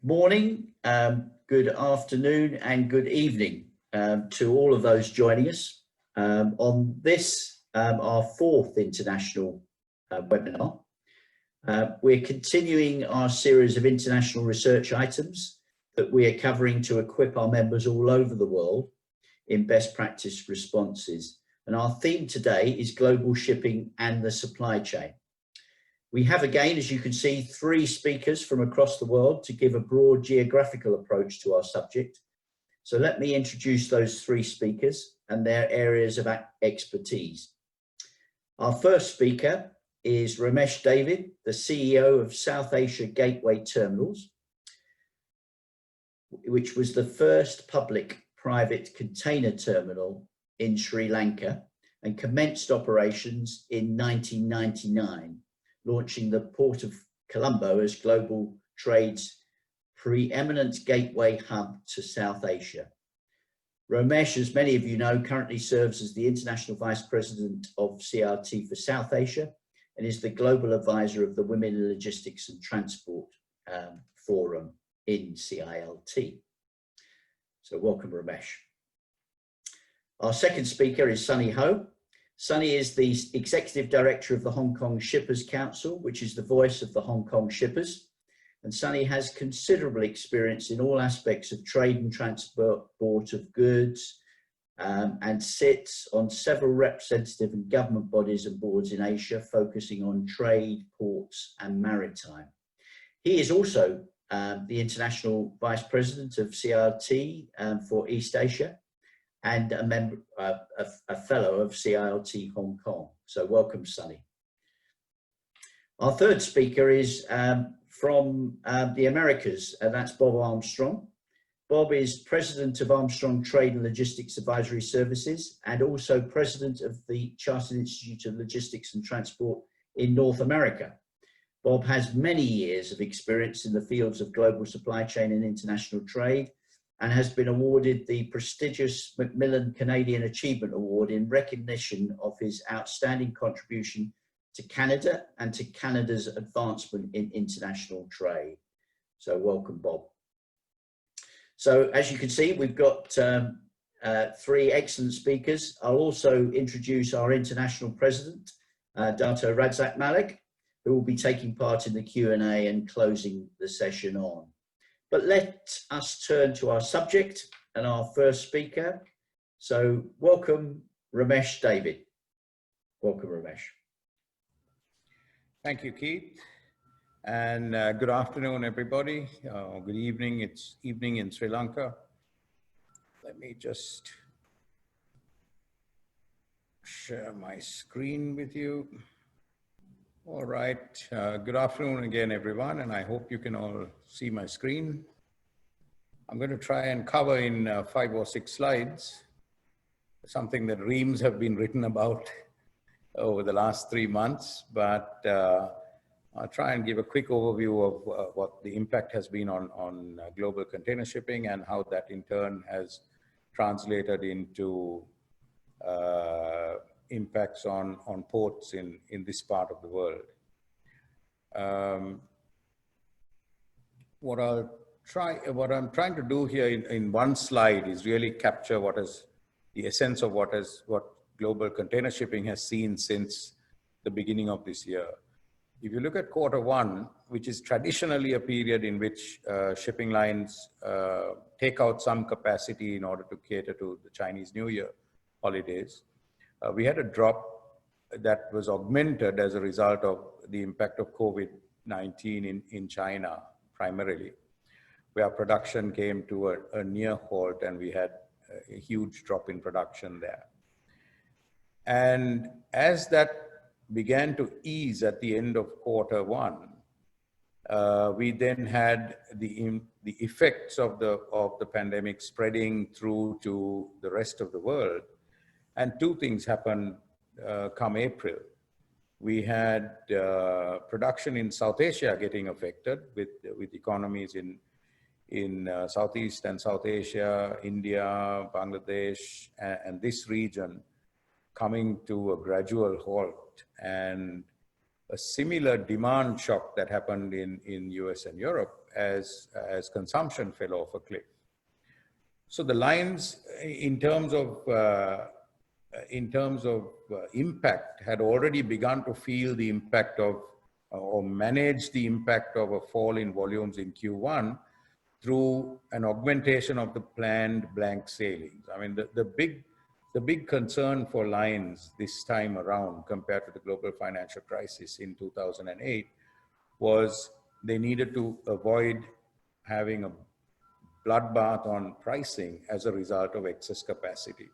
morning, good afternoon and good evening to all of those joining us on this, our fourth international webinar. We're continuing our series of international research items that we are covering to equip our members all over the world in best practice responses. And our theme today is global shipping and the supply chain. We have again, as you can see, 3 speakers from across the world to give a broad geographical approach to our subject. So let me introduce those 3 speakers and their areas of expertise. Our first speaker is Romesh David, the CEO of South Asia Gateway Terminals, which was the first public-private container terminal in Sri Lanka and commenced operations in 1999. Launching the Port of Colombo as global trade's preeminent gateway hub to South Asia. Romesh, as many of you know, currently serves as the International Vice President of CILT for South Asia and is the Global Advisor of the Women in Logistics and Transport Forum in CILT. So welcome, Romesh. Our second speaker is Sunny Ho. Sunny is the Executive Director of the Hong Kong Shippers Council, which is the voice of the Hong Kong shippers. And Sunny has considerable experience in all aspects of trade and transport of goods and sits on several representative and government bodies and boards in Asia, focusing on trade, ports and maritime. He is also the International Vice President of CILT for East Asia, and a member, a fellow of CILT Hong Kong. So welcome, Sunny. Our third speaker is from the Americas, and that's Bob Armstrong. Bob is President of Armstrong Trade and Logistics Advisory Services and also President of the Chartered Institute of Logistics and Transport in North America. Bob has many years of experience in the fields of global supply chain and international trade, and has been awarded the prestigious Macmillan Canadian Achievement Award in recognition of his outstanding contribution to Canada and to Canada's advancement in international trade. So welcome, Bob. So as you can see, we've got 3 excellent speakers. I'll also introduce our international president, Dato Razak Malik, who will be taking part in the Q&A and closing the session on. But let us turn to our subject and our first speaker. So welcome, Romesh David. Welcome, Romesh. Thank you, Keith. And good afternoon, everybody. Good evening. It's evening in Sri Lanka. Let me just share my screen with you. All right, good afternoon again, everyone, and I hope you can all see my screen. I'm going to try and cover in 5 or 6 slides, something that reams have been written about over the last 3 months, but I'll try and give a quick overview of what the impact has been on global container shipping and how that in turn has translated into impacts on ports in this part of the world. What I'm trying to do here in one slide is really capture what is the essence of what global container shipping has seen since the beginning of this year. If you look at Q1, which is traditionally a period in which shipping lines take out some capacity in order to cater to the Chinese New Year holidays, we had a drop that was augmented as a result of the impact of COVID-19 in China, primarily, where production came to a near halt and we had a huge drop in production there. And as that began to ease at the end of Q1, we then had the effects of the pandemic spreading through to the rest of the world. And 2 things happened come April. We had production in South Asia getting affected with economies in Southeast and South Asia, India, Bangladesh, and this region coming to a gradual halt, and a similar demand shock that happened in US and Europe as consumption fell off a cliff. So the lines, in terms of impact, had already begun to feel the impact of, or manage the impact of a fall in volumes in Q1 through an augmentation of the planned blank sailings. I mean, the big concern for lines this time around compared to the global financial crisis in 2008 was they needed to avoid having a bloodbath on pricing as a result of excess capacity.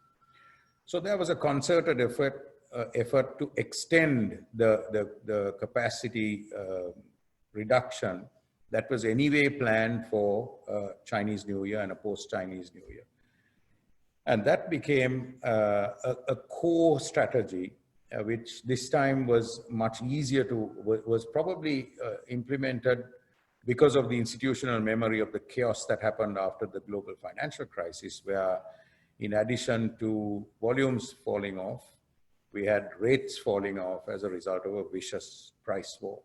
So there was a concerted effort to extend the capacity reduction that was anyway planned for Chinese New Year and a post-Chinese New Year. And that became a core strategy, which this time was much easier to, was probably implemented because of the institutional memory of the chaos that happened after the global financial crisis, where in addition to volumes falling off, we had rates falling off as a result of a vicious price war.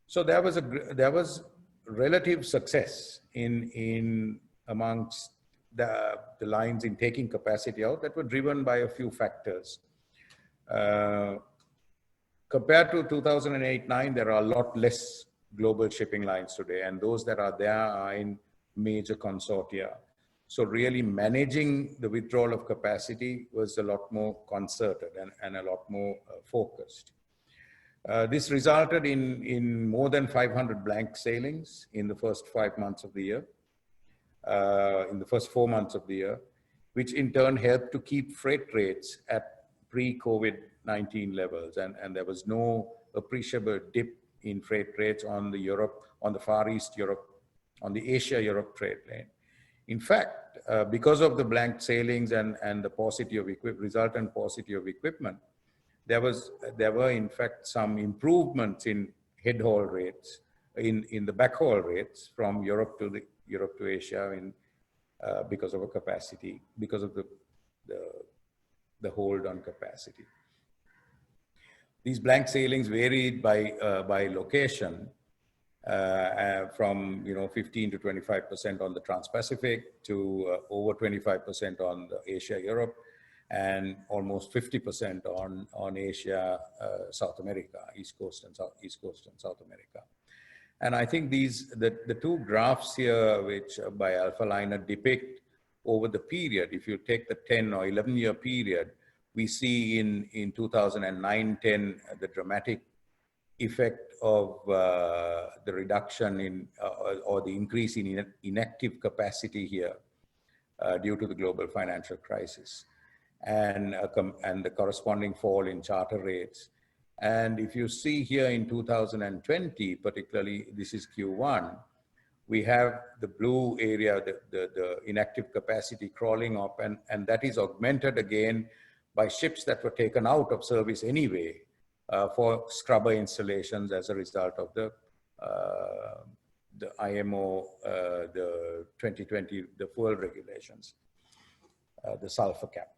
So there was relative success in amongst the lines in taking capacity out that were driven by a few factors. Compared to 2008-9, there are a lot less global shipping lines today, and those that are there are in major consortia. So really managing the withdrawal of capacity was a lot more concerted and a lot more focused. This resulted in more than 500 blank sailings in the first 5 months of the year, in the first 4 months of the year, which in turn helped to keep freight rates at pre-COVID-19 levels. And there was no appreciable dip in freight rates on the Far East Europe, on the Asia-Europe trade lane. In fact, because of the blank sailings and the paucity of resultant paucity of equipment, there were in fact some improvements in head haul rates, in the backhaul rates from Europe to Asia, because of a capacity, because of the hold on capacity. These blank sailings varied by location, from 15 to 25% on the Trans-Pacific to over 25% on the Asia-Europe, and almost 50% on Asia, South America, East Coast and South America. And I think the two graphs here, which by Alphaliner depict over the period, if you take the 10 or 11 year period, we see in 2009-10 the dramatic effect of the reduction in or the increase in inactive capacity here due to the global financial crisis, and the corresponding fall in charter rates. And if you see here in 2020, particularly this is Q1, we have the blue area, the inactive capacity crawling up, and that is augmented again by ships that were taken out of service anyway for scrubber installations as a result of the IMO, the 2020, the fuel regulations, the sulfur cap.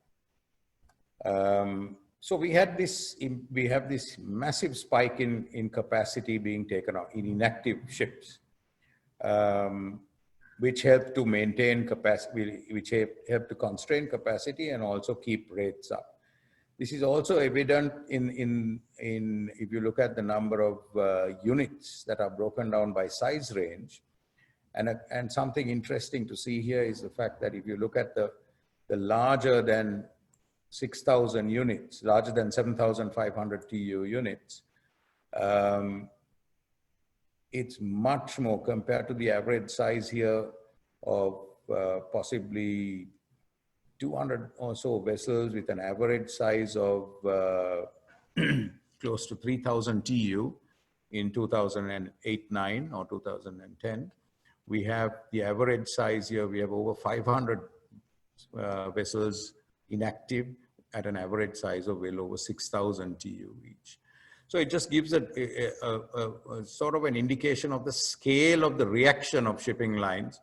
So we have this massive spike in capacity being taken out in inactive ships, which help to maintain capacity, which help to constrain capacity and also keep rates up. This is also evident in if you look at the number of units that are broken down by size range. And something interesting to see here is the fact that if you look at the larger than 6,000 units, larger than 7,500 TEU units, it's much more compared to the average size here of possibly 200 or so vessels with an average size of close to 3,000 TEU in 2008-9 or 2010. We have the average size here, we have over 500 vessels inactive at an average size of well over 6,000 TEU each. So it just gives a sort of an indication of the scale of the reaction of shipping lines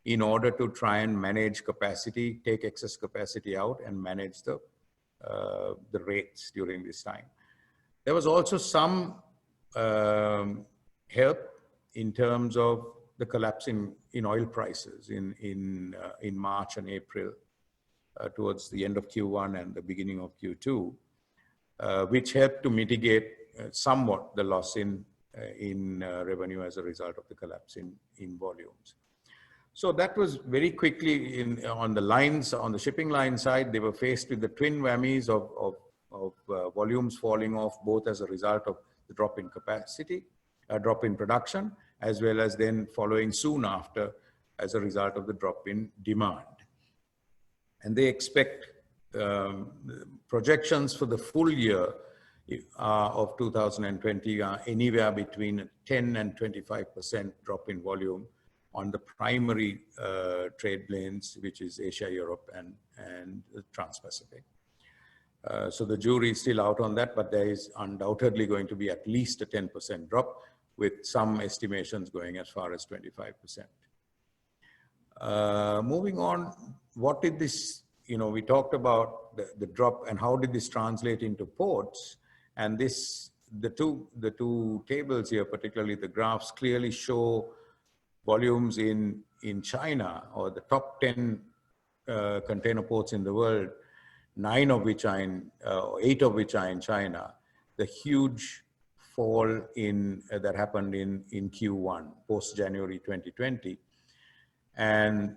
in order to try and manage capacity, take excess capacity out and manage the rates during this time. There was also some help in terms of the collapse in oil prices in March and April, towards the end of Q1 and the beginning of Q2, which helped to mitigate somewhat the loss in revenue as a result of the collapse in volumes. So that was very quickly on the shipping line side. They were faced with the twin whammies of volumes falling off, both as a result of the drop in capacity, drop in production, as well as then following soon after as a result of the drop in demand. And they expect projections for the full year of 2020 are anywhere between 10 and 25% drop in volume on the primary trade lanes, which is Asia, Europe, and the Trans-Pacific. So the jury is still out on that, but there is undoubtedly going to be at least a 10% drop, with some estimations going as far as 25%. Moving on, what did this, we talked about the drop and how did this translate into ports? And the two tables here, particularly the graphs, clearly show volumes in China, or the top 10 container ports in the world, 8 of which are in China. The huge fall that happened in Q1, post January 2020. And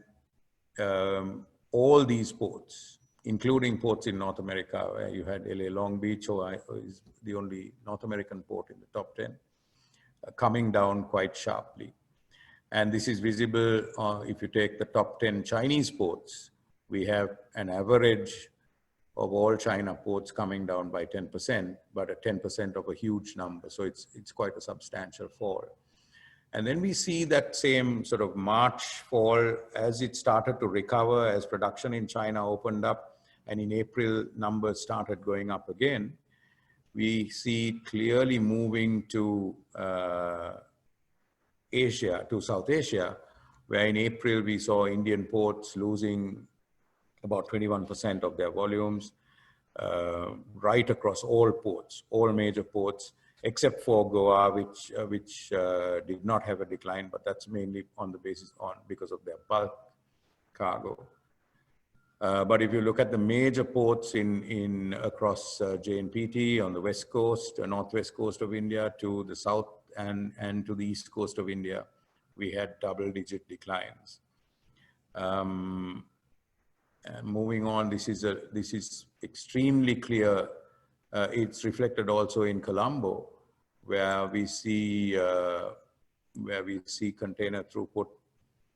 all these ports, including ports in North America, where you had LA Long Beach, who is the only North American port in the top 10, coming down quite sharply. And this is visible if you take the top 10 Chinese ports. We have an average of all China ports coming down by 10%, but a 10% of a huge number. So it's quite a substantial fall. And then we see that same sort of March fall as it started to recover, as production in China opened up, and in April numbers started going up again. We see clearly moving to Asia, to South Asia, where in April we saw Indian ports losing about 21% of their volumes, right across all ports, all major ports, except for Goa, which did not have a decline, but that's mainly because of their bulk cargo. But if you look at the major ports across JNPT on the west coast, northwest coast of India, to the south and to the east coast of India, we had double-digit declines. Moving on, this is extremely clear. It's reflected also in Colombo, where we see container throughput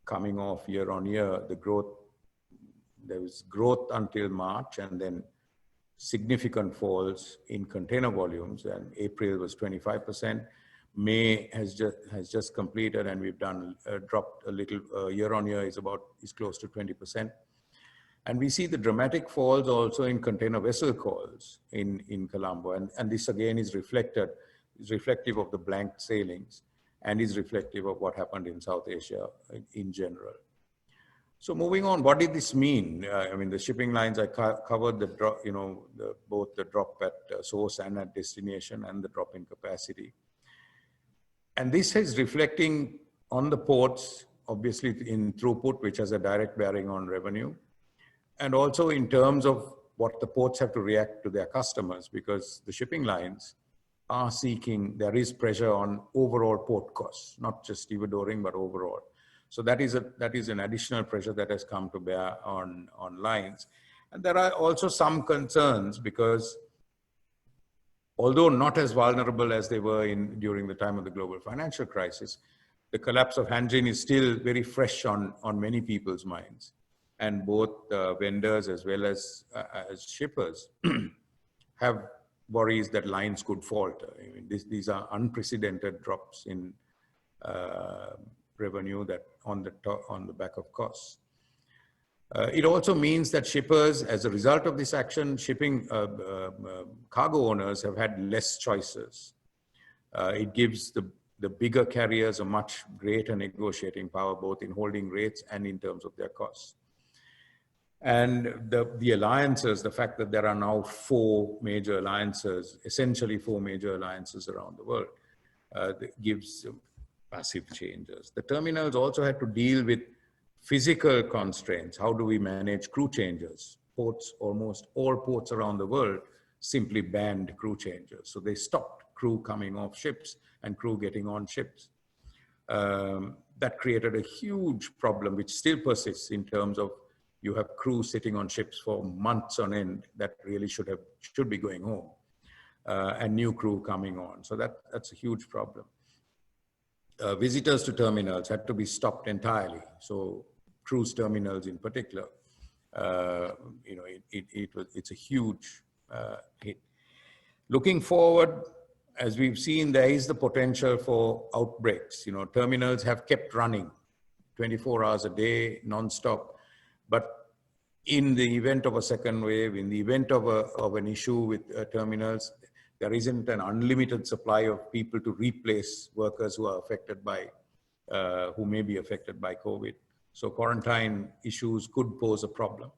coming off year on year. There was growth until March, and then significant falls in container volumes. And April was 25%. May has just completed, and we've dropped a little. Year on year is close to 20%. And we see the dramatic falls also in container vessel calls in Colombo. And this again is reflective of the blank sailings, and is reflective of what happened in South Asia in general. So moving on, what did this mean? I mean, the shipping lines, I covered the drop, both the drop at source and at destination, and the drop in capacity. And this is reflecting on the ports, obviously in throughput, which has a direct bearing on revenue. And also in terms of what the ports have to react to their customers, because the shipping lines are there is pressure on overall port costs, not just stevedoring, but overall. So that is an additional pressure that has come to bear on lines. And there are also some concerns, because although not as vulnerable as they were during the time of the global financial crisis, the collapse of Hanjin is still very fresh on many people's minds. And both vendors as well as shippers have worries that lines could falter. I mean, these are unprecedented drops in revenue that on the back of costs. It also means that shippers, as a result of this action, cargo owners have had less choices. It gives the bigger carriers a much greater negotiating power, both in holding rates and in terms of their costs. And the alliances, the fact that there are now essentially four major alliances around the world, gives massive changes. The terminals also had to deal with physical constraints. How do we manage crew changes? Ports, almost all ports around the world simply banned crew changes. So they stopped crew coming off ships and crew getting on ships. That created a huge problem, which still persists in terms of you have crew sitting on ships for months on end that really should be going home, and new crew coming on. So that's a huge problem. Visitors to terminals had to be stopped entirely. So cruise terminals in particular, it's a huge hit. Looking forward, as we've seen, there is the potential for outbreaks. Terminals have kept running 24 hours a day, non-stop. But in the event of a second wave, in the event of an issue with terminals, there isn't an unlimited supply of people to replace workers who are affected by, who may be affected by COVID. So quarantine issues could pose a problem.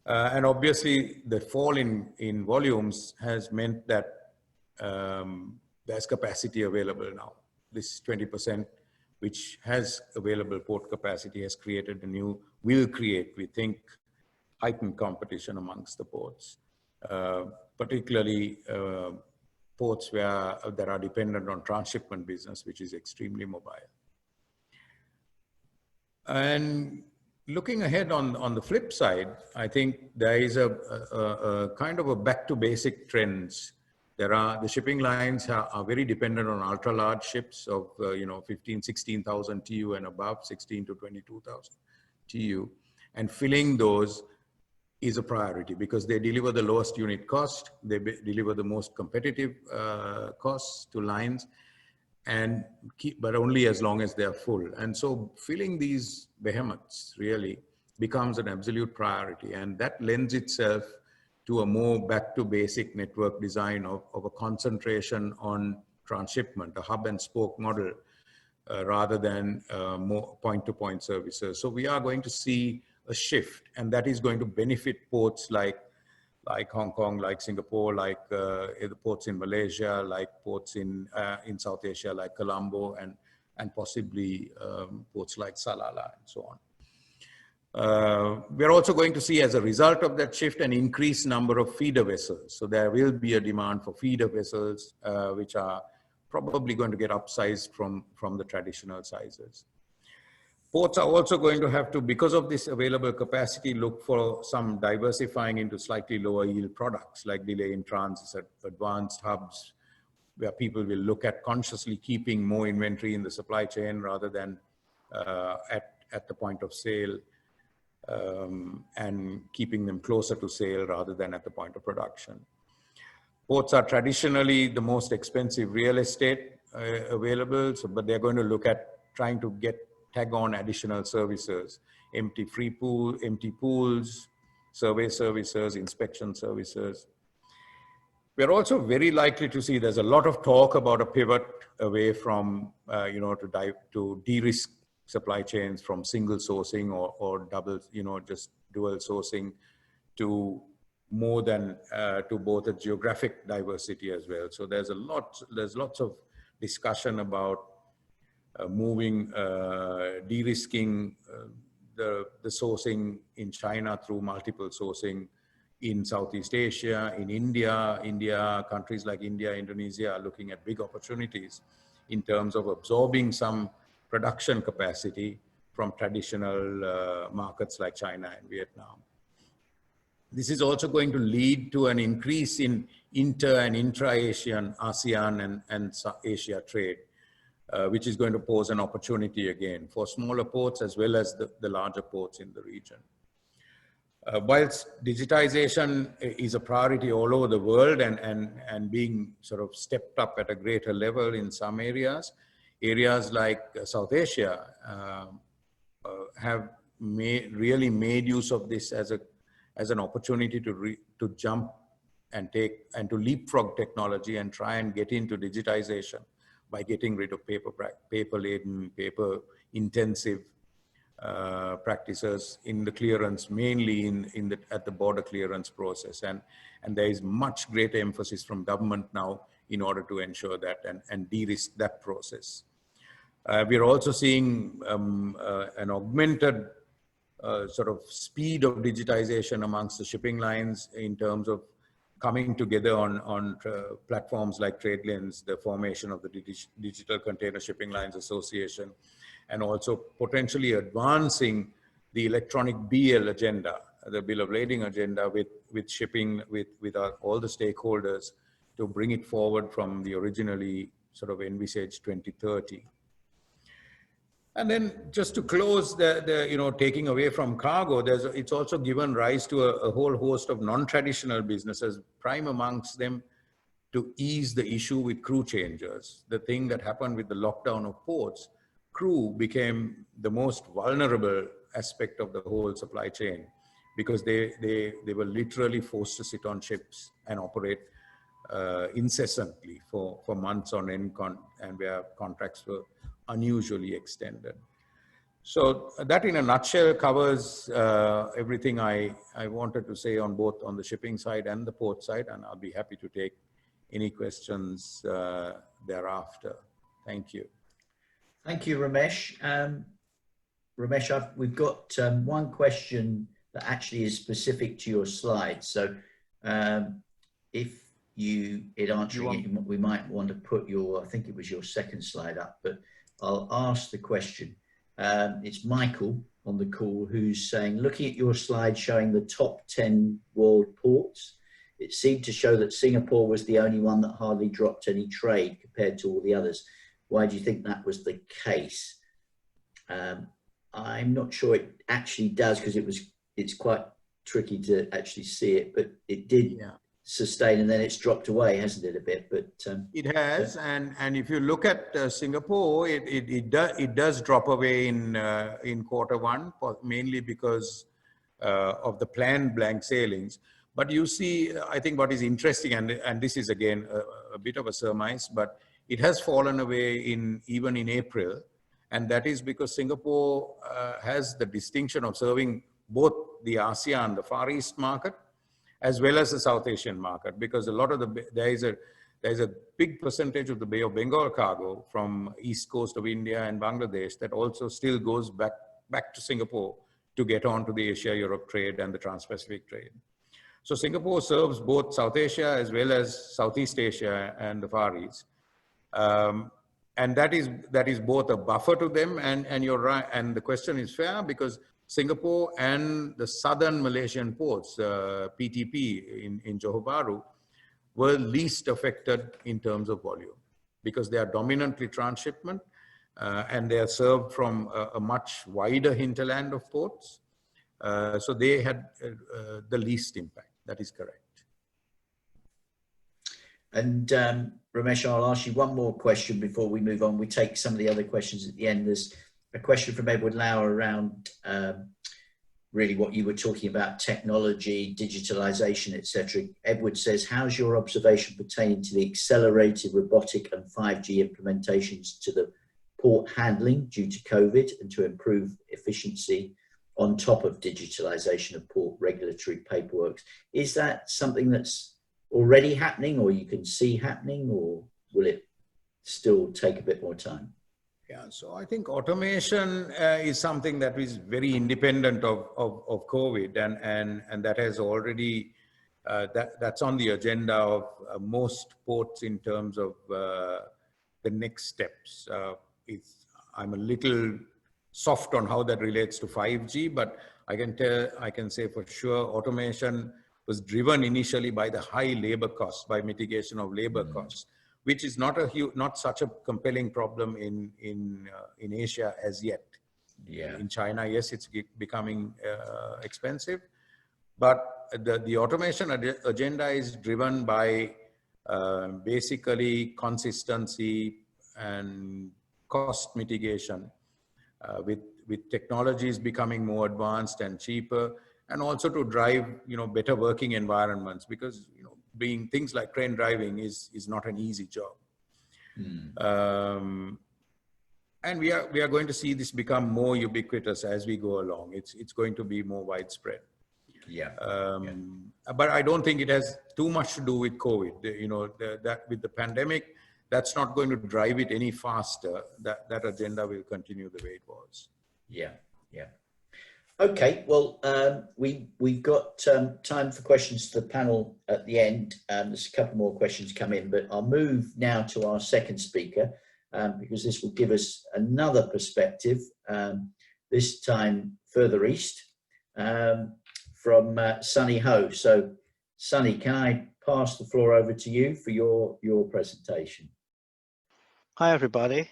And obviously the fall in volumes has meant that there's capacity available now. This 20%, which has available port capacity, has created will create, we think, heightened competition amongst the ports. Particularly ports that are dependent on trans-shipment business, which is extremely mobile. And looking ahead on the flip side, I think there is a kind of a back to basic trends. The shipping lines are very dependent on ultra large ships of 15, 16,000 TEU and above, 16 to 22,000 TEU, and filling those is a priority because they deliver the lowest unit cost, they deliver the most competitive costs to lines, but only as long as they are full. And so filling these behemoths really becomes an absolute priority, and that lends itself to a more back to basic network design of a concentration on transshipment, a hub and spoke model, rather than more point-to-point services. So we are going to see a shift, and that is going to benefit ports like Hong Kong, like Singapore, like the ports in Malaysia, like ports in South Asia, like Colombo, and possibly ports like Salalah and so on. We're also going to see, as a result of that shift, an increased number of feeder vessels. So there will be a demand for feeder vessels, which are probably going to get upsized from the traditional sizes. Ports are also going to have to, because of this available capacity, look for some diversifying into slightly lower yield products like delay in transit, advanced hubs, where people will look at consciously keeping more inventory in the supply chain rather than at the point of sale, and keeping them closer to sale rather than at the point of production. Ports are traditionally the most expensive real estate available, but they're going to look at trying to tag on additional services, empty pools, survey services, inspection services. We're also very likely to see, there's a lot of talk about a pivot away from, to de-risk supply chains from single sourcing or double, just dual sourcing to more than, to both a geographic diversity as well. So there's lots of discussion about moving, de-risking the sourcing in China through multiple sourcing in Southeast Asia, in India, countries like India, Indonesia are looking at big opportunities in terms of absorbing some production capacity from traditional markets like China and Vietnam. This is also going to lead to an increase in inter and intra-Asian, ASEAN and Asia trade, which is going to pose an opportunity again for smaller ports as well as the larger ports in the region. Whilst digitization is a priority all over the world and being sort of stepped up at a greater level in some areas like South Asia have really made use of this as an opportunity to jump and to leapfrog technology and try and get into digitization by getting rid of paper-laden, paper-intensive practices in the clearance, mainly at the border clearance process. And there is much greater emphasis from government now in order to ensure that and de-risk that process. We're also seeing an augmented sort of speed of digitization amongst the shipping lines in terms of coming together on platforms like TradeLens, the formation of the Digital Container Shipping Lines Association, and also potentially advancing the electronic BL agenda, the Bill of Lading agenda with shipping, with all the stakeholders to bring it forward from the originally sort of envisaged 2030. And then just to close taking away from cargo, it's also given rise to a whole host of non-traditional businesses, prime amongst them to ease the issue with crew changes. The thing that happened with the lockdown of ports, crew became the most vulnerable aspect of the whole supply chain because they were literally forced to sit on ships and operate incessantly for months on end, and where contracts were unusually extended. So that in a nutshell covers everything I wanted to say on both on the shipping side and the port side, and I'll be happy to take any questions thereafter. Thank you. Thank you, Romesh. Romesh, we've got one question that actually is specific to your slide. So if in answering it, we might want to put I think it was your second slide up, but I'll ask the question. It's Michael on the call who's saying, looking at your slide showing the top 10 world ports, it seemed to show that Singapore was the only one that hardly dropped any trade compared to all the others. Why do you think that was the case? I'm not sure it actually does, because it's quite tricky to actually see it, but it did sustain, and then it's dropped away, hasn't it, a bit? But it has, and if you look at Singapore, it does drop away in Q1, mainly because of the planned blank sailings. But you see, I think what is interesting, and this is again a bit of a surmise, but it has fallen away even in April, and that is because Singapore has the distinction of serving both the ASEAN, the Far East market, as well as the South Asian market, because a lot of there is a big percentage of the Bay of Bengal cargo from east coast of India and Bangladesh that also still goes back to Singapore to get on to the Asia-Europe trade and the Trans-Pacific trade. So Singapore serves both South Asia as well as Southeast Asia and the Far East. And that is both a buffer to them, and you're right, and the question is fair, because Singapore and the southern Malaysian ports, PTP in Johor Bahru, were least affected in terms of volume because they are dominantly trans-shipment and they are served from a much wider hinterland of ports. So they had the least impact. That is correct. And Romesh, I'll ask you one more question before we move on. We take some of the other questions at the end. There's a question from Edward Lau around really what you were talking about, technology, digitalization, etc. Edward says, how's your observation pertaining to the accelerated robotic and 5G implementations to the port handling due to COVID and to improve efficiency on top of digitalization of port regulatory paperwork? Is that something that's already happening, or you can see happening, or will it still take a bit more time? Yeah, so I think automation is something that is very independent of COVID, and that has already, that's on the agenda of most ports in terms of the next steps. I'm a little soft on how that relates to 5G, but I can say for sure automation was driven initially by the high labor costs, by mitigation of labor costs, which is not such a compelling problem in Asia as yet. Yeah. In China, yes, it's becoming expensive, but the automation agenda is driven by basically consistency and cost mitigation, with technologies becoming more advanced and cheaper, and also to drive better working environments, because being things like crane driving is not an easy job. And we are going to see this become more ubiquitous as we go along. It's going to be more widespread. Yeah. But I don't think it has too much to do with COVID. That with the pandemic, that's not going to drive it any faster. That agenda will continue the way it was. Yeah, yeah. Okay, well, we've got time for questions to the panel at the end. There's a couple more questions come in, but I'll move now to our second speaker because this will give us another perspective, this time further east, from Sunny Ho. So, Sunny, can I pass the floor over to you for your presentation? Hi, everybody.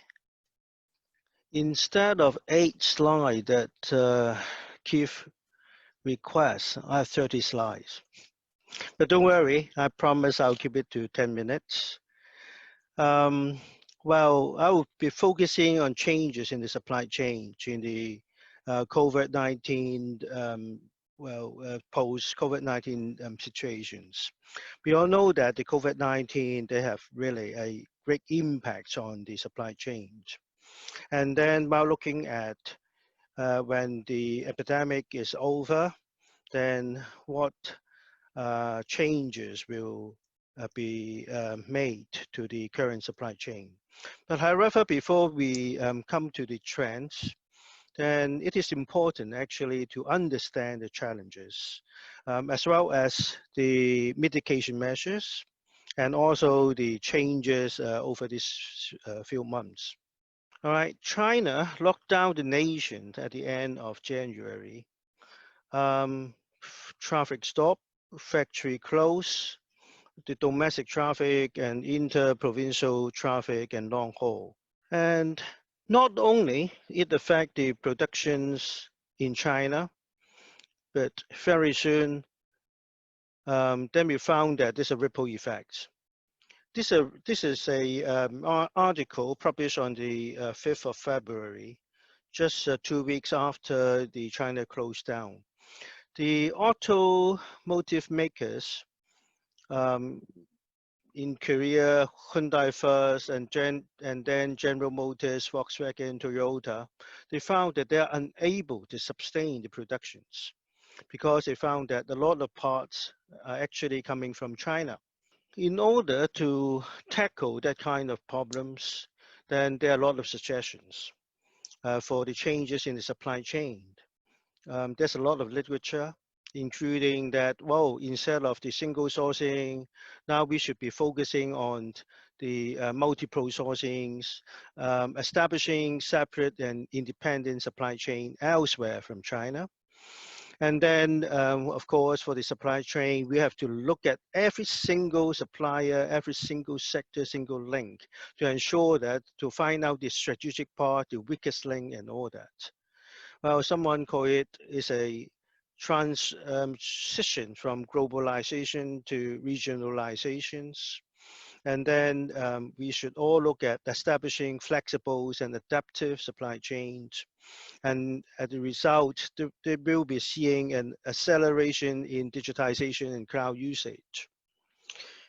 Instead of 8 slides that Keith requests, I have 30 slides. But don't worry, I promise I'll keep it to 10 minutes. Well, I will be focusing on changes in the supply chain in the COVID-19, post-COVID-19 situations. We all know that the COVID-19, they have really a great impact on the supply chains. And then while looking at when the epidemic is over, then what changes will be made to the current supply chain. But however, before we come to the trends, then it is important actually to understand the challenges, as well as the mitigation measures, and also the changes over these few months. All right, China locked down the nation at the end of January. Traffic stop, factory close, the domestic traffic and inter-provincial traffic and long haul. And not only it affect the productions in China, but very soon, then we found that there's a ripple effect. This is a article published on the 5th of February, just 2 weeks after the China closed down. The automotive makers in Korea, Hyundai first, and then General Motors, Volkswagen, Toyota, they found that they are unable to sustain the productions because they found that a lot of parts are actually coming from China. In order to tackle that kind of problems, then there are a lot of suggestions for the changes in the supply chain. There's a lot of literature, including that, well, instead of the single sourcing, now we should be focusing on the multiple sourcings, establishing separate and independent supply chain elsewhere from China. And then, of course, for the supply chain, we have to look at every single supplier, every single sector, single link to ensure that, to find out the strategic part, the weakest link and all that. Well, someone call it is a transition from globalization to regionalizations. And then we should all look at establishing flexible and adaptive supply chains. And as a result, they will be seeing an acceleration in digitization and cloud usage.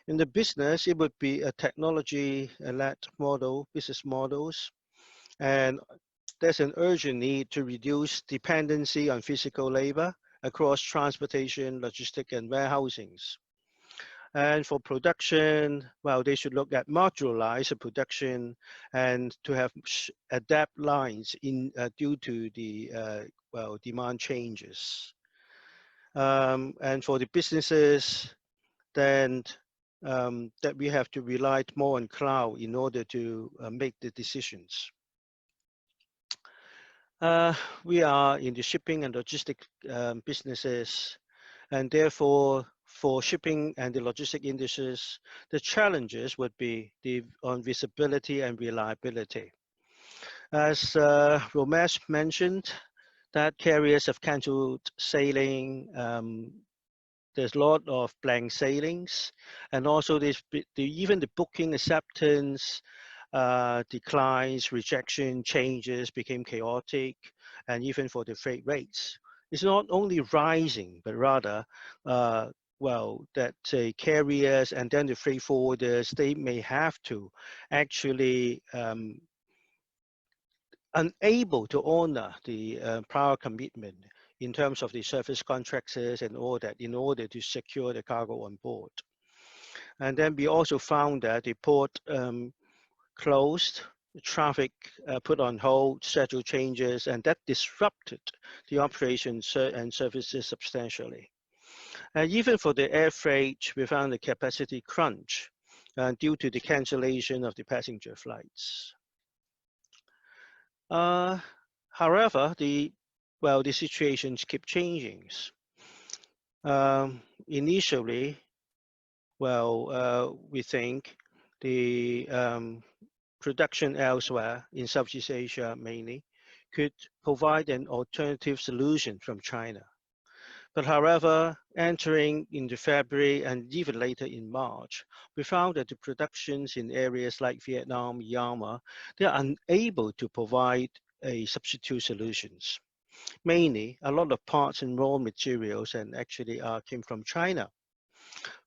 In the business, it would be a technology-led model, business models. And there's an urgent need to reduce dependency on physical labor across transportation, logistics, and warehousings. And for production, well, they should look at modularized production and to have adapt lines in due to the demand changes. And for the businesses, then that we have to rely more on cloud in order to make the decisions. We are in the shipping and logistic businesses, and therefore for shipping and the logistic industries, the challenges would be on visibility and reliability. As Romesh mentioned, that carriers have canceled sailing. There's a lot of blank sailings, and also even the booking acceptance declines, rejection, changes became chaotic, and even for the freight rates. It's not only rising, but rather, that carriers and then the freight forwarders, they may have to actually unable to honor the prior commitment in terms of the service contractors and all that in order to secure the cargo on board. And then we also found that the port closed, traffic put on hold, schedule changes, and that disrupted the operations and services substantially. Even for the air freight, we found a capacity crunch due to the cancellation of the passenger flights. However, the situations keep changing. Initially, we think the production elsewhere in Southeast Asia mainly could provide an alternative solution from China. But however, entering into February and even later in March, we found that the productions in areas like Vietnam, Myanmar, they are unable to provide a substitute solutions. Mainly, a lot of parts and raw materials and actually came from China.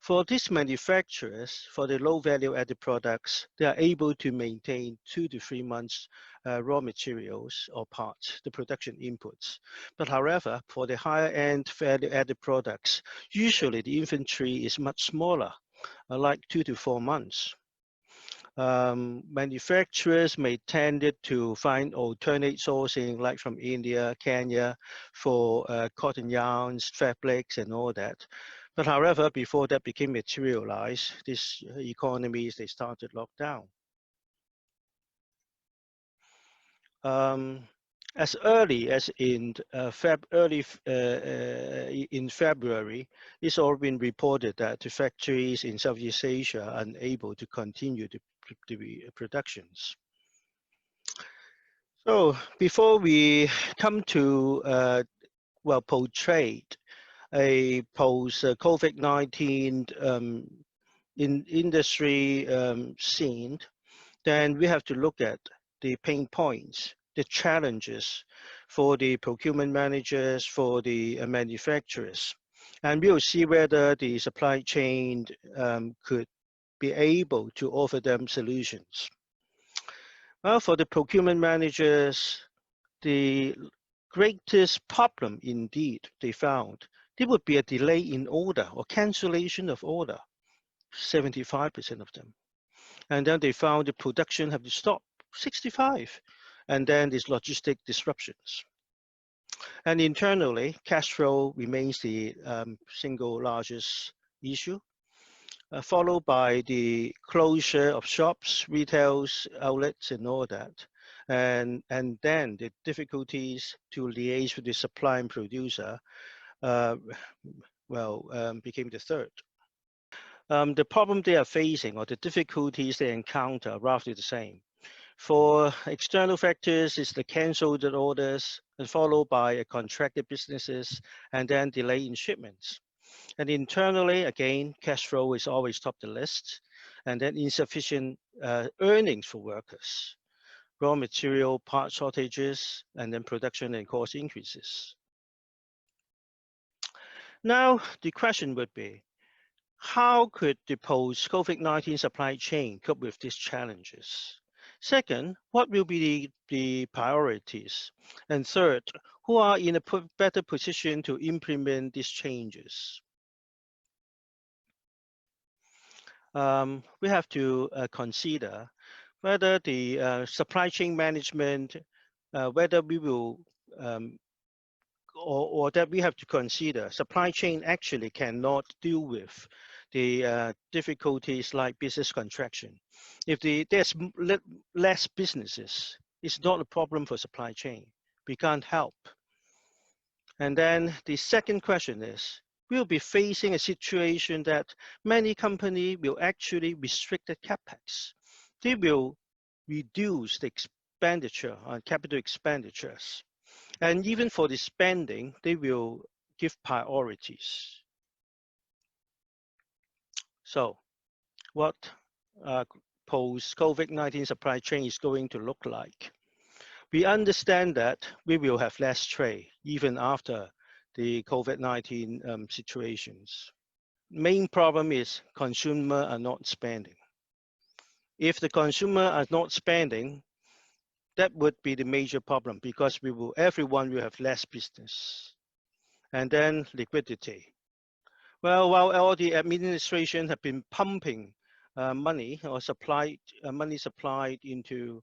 For these manufacturers, for the low value added products, they are able to maintain 2 to 3 months raw materials or parts, the production inputs. But however, for the higher end value added products, usually the inventory is much smaller, like 2 to 4 months. Manufacturers may tend to find alternate sourcing like from India, Kenya for cotton yarns, fabrics and all that. But however, before that became materialized, these economies, they started lockdown. As early as in February, it's already been reported that the factories in Southeast Asia are unable to continue the productions. So before we come to portray a post-COVID-19 in industry scene, then we have to look at the pain points, the challenges for the procurement managers, for the manufacturers, and we'll see whether the supply chain could be able to offer them solutions. Well, for the procurement managers, the greatest problem indeed they found, there would be a delay in order or cancellation of order, 75% of them. And then they found the production have to stop, 65. And then these logistic disruptions. And internally, cash flow remains the single largest issue, followed by the closure of shops, retails, outlets, and all that. And then the difficulties to liaise with the supply and producer became the third. The problem they are facing or the difficulties they encounter are roughly the same. For external factors, it's the cancelled orders, and followed by contracted businesses, and then delay in shipments. And internally, again, cash flow is always top the list, and then insufficient earnings for workers, raw material part shortages, and then production and cost increases. Now, the question would be, how could the post-COVID-19 supply chain cope with these challenges? Second, what will be the priorities? And third, who are in a better position to implement these changes? We have to consider whether the supply chain management, whether we will, or that we have to consider supply chain actually cannot deal with the difficulties like business contraction. If there's less businesses, it's not a problem for supply chain. We can't help. And then the second question is, we'll be facing a situation that many companies will actually restrict the capex. They will reduce the expenditure on capital expenditures. And even for the spending, they will give priorities. So what post-COVID-19 supply chain is going to look like? We understand that we will have less trade even after the COVID-19 situations. Main problem is consumer are not spending. If the consumer are not spending, that would be the major problem because everyone will have less business. And then liquidity. Well, while all the administration have been pumping money or supplied money supplied into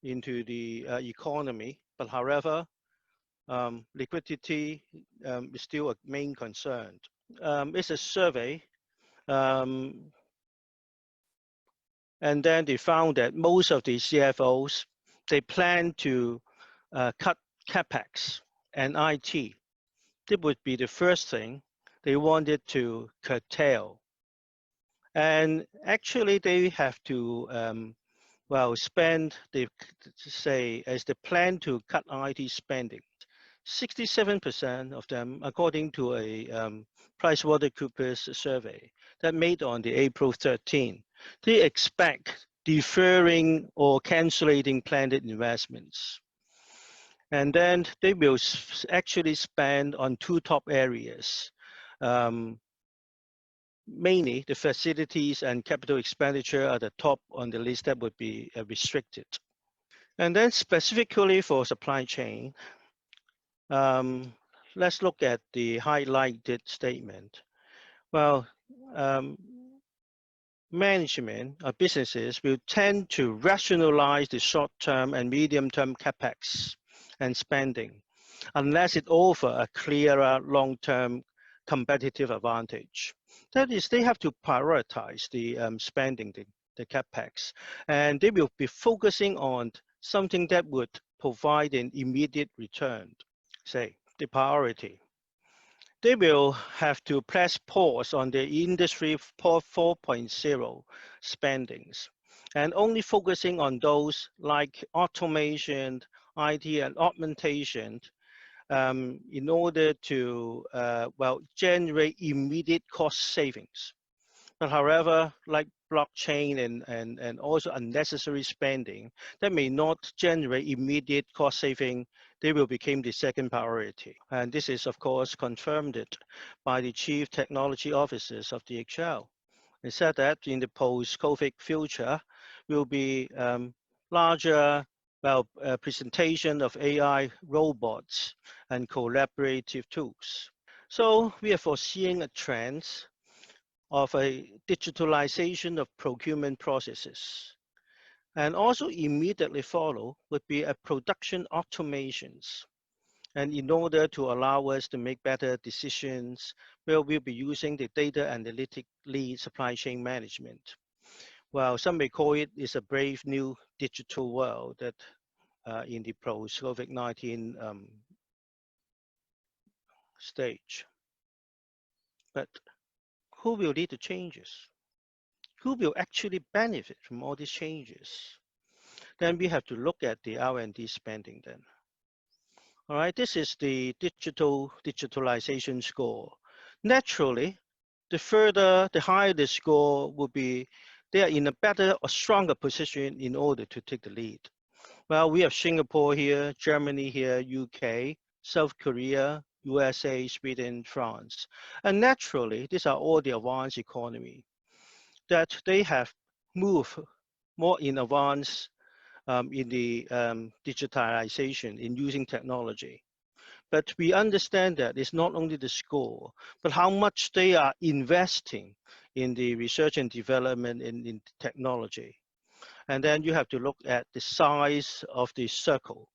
the economy. But however, liquidity is still a main concern. It's a survey, and then they found that most of the CFOs, they plan to cut capex and IT. That would be the first thing they wanted to curtail. And actually, they have to spend, they say, as they plan to cut IT spending. 67% of them, according to a PricewaterhouseCoopers survey that made on the April 13, they expect deferring or canceling planned investments. And then they will actually spend on two top areas. Mainly the facilities and capital expenditure are the top on the list that would be restricted. And then specifically for supply chain, let's look at the highlighted statement. Well, management or businesses will tend to rationalize the short-term and medium-term capex and spending unless it offers a clearer long-term competitive advantage. That is, they have to prioritize the spending, the capex, and they will be focusing on something that would provide an immediate return, say, the priority. They will have to press pause on the Industry 4.0 spendings and only focusing on those like automation, IT, and augmentation in order to generate immediate cost savings. But however, like blockchain and also unnecessary spending that may not generate immediate cost saving, they will become the second priority. And this is, of course, confirmed by the chief technology officers of DHL. They said that in the post-COVID future will be larger presentation of AI robots and collaborative tools. So we are foreseeing a trend of a digitalization of procurement processes. And also immediately follow would be a production automations. And in order to allow us to make better decisions, we'll be using the data analytic lead supply chain management. Well, some may call it is a brave new digital world that in the post-COVID-19 stage. But who will lead the changes? Who will actually benefit from all these changes? Then we have to look at the R&D spending then. All right, this is the digitalization score. Naturally, the higher the score will be, they are in a better or stronger position in order to take the lead. Well, we have Singapore here, Germany here, UK, South Korea, USA, Sweden, France. And naturally, these are all the advanced economy that they have moved more in advance in the digitalization, in using technology. But we understand that it's not only the score, but how much they are investing in the research and development in technology. And then you have to look at the size of the circle.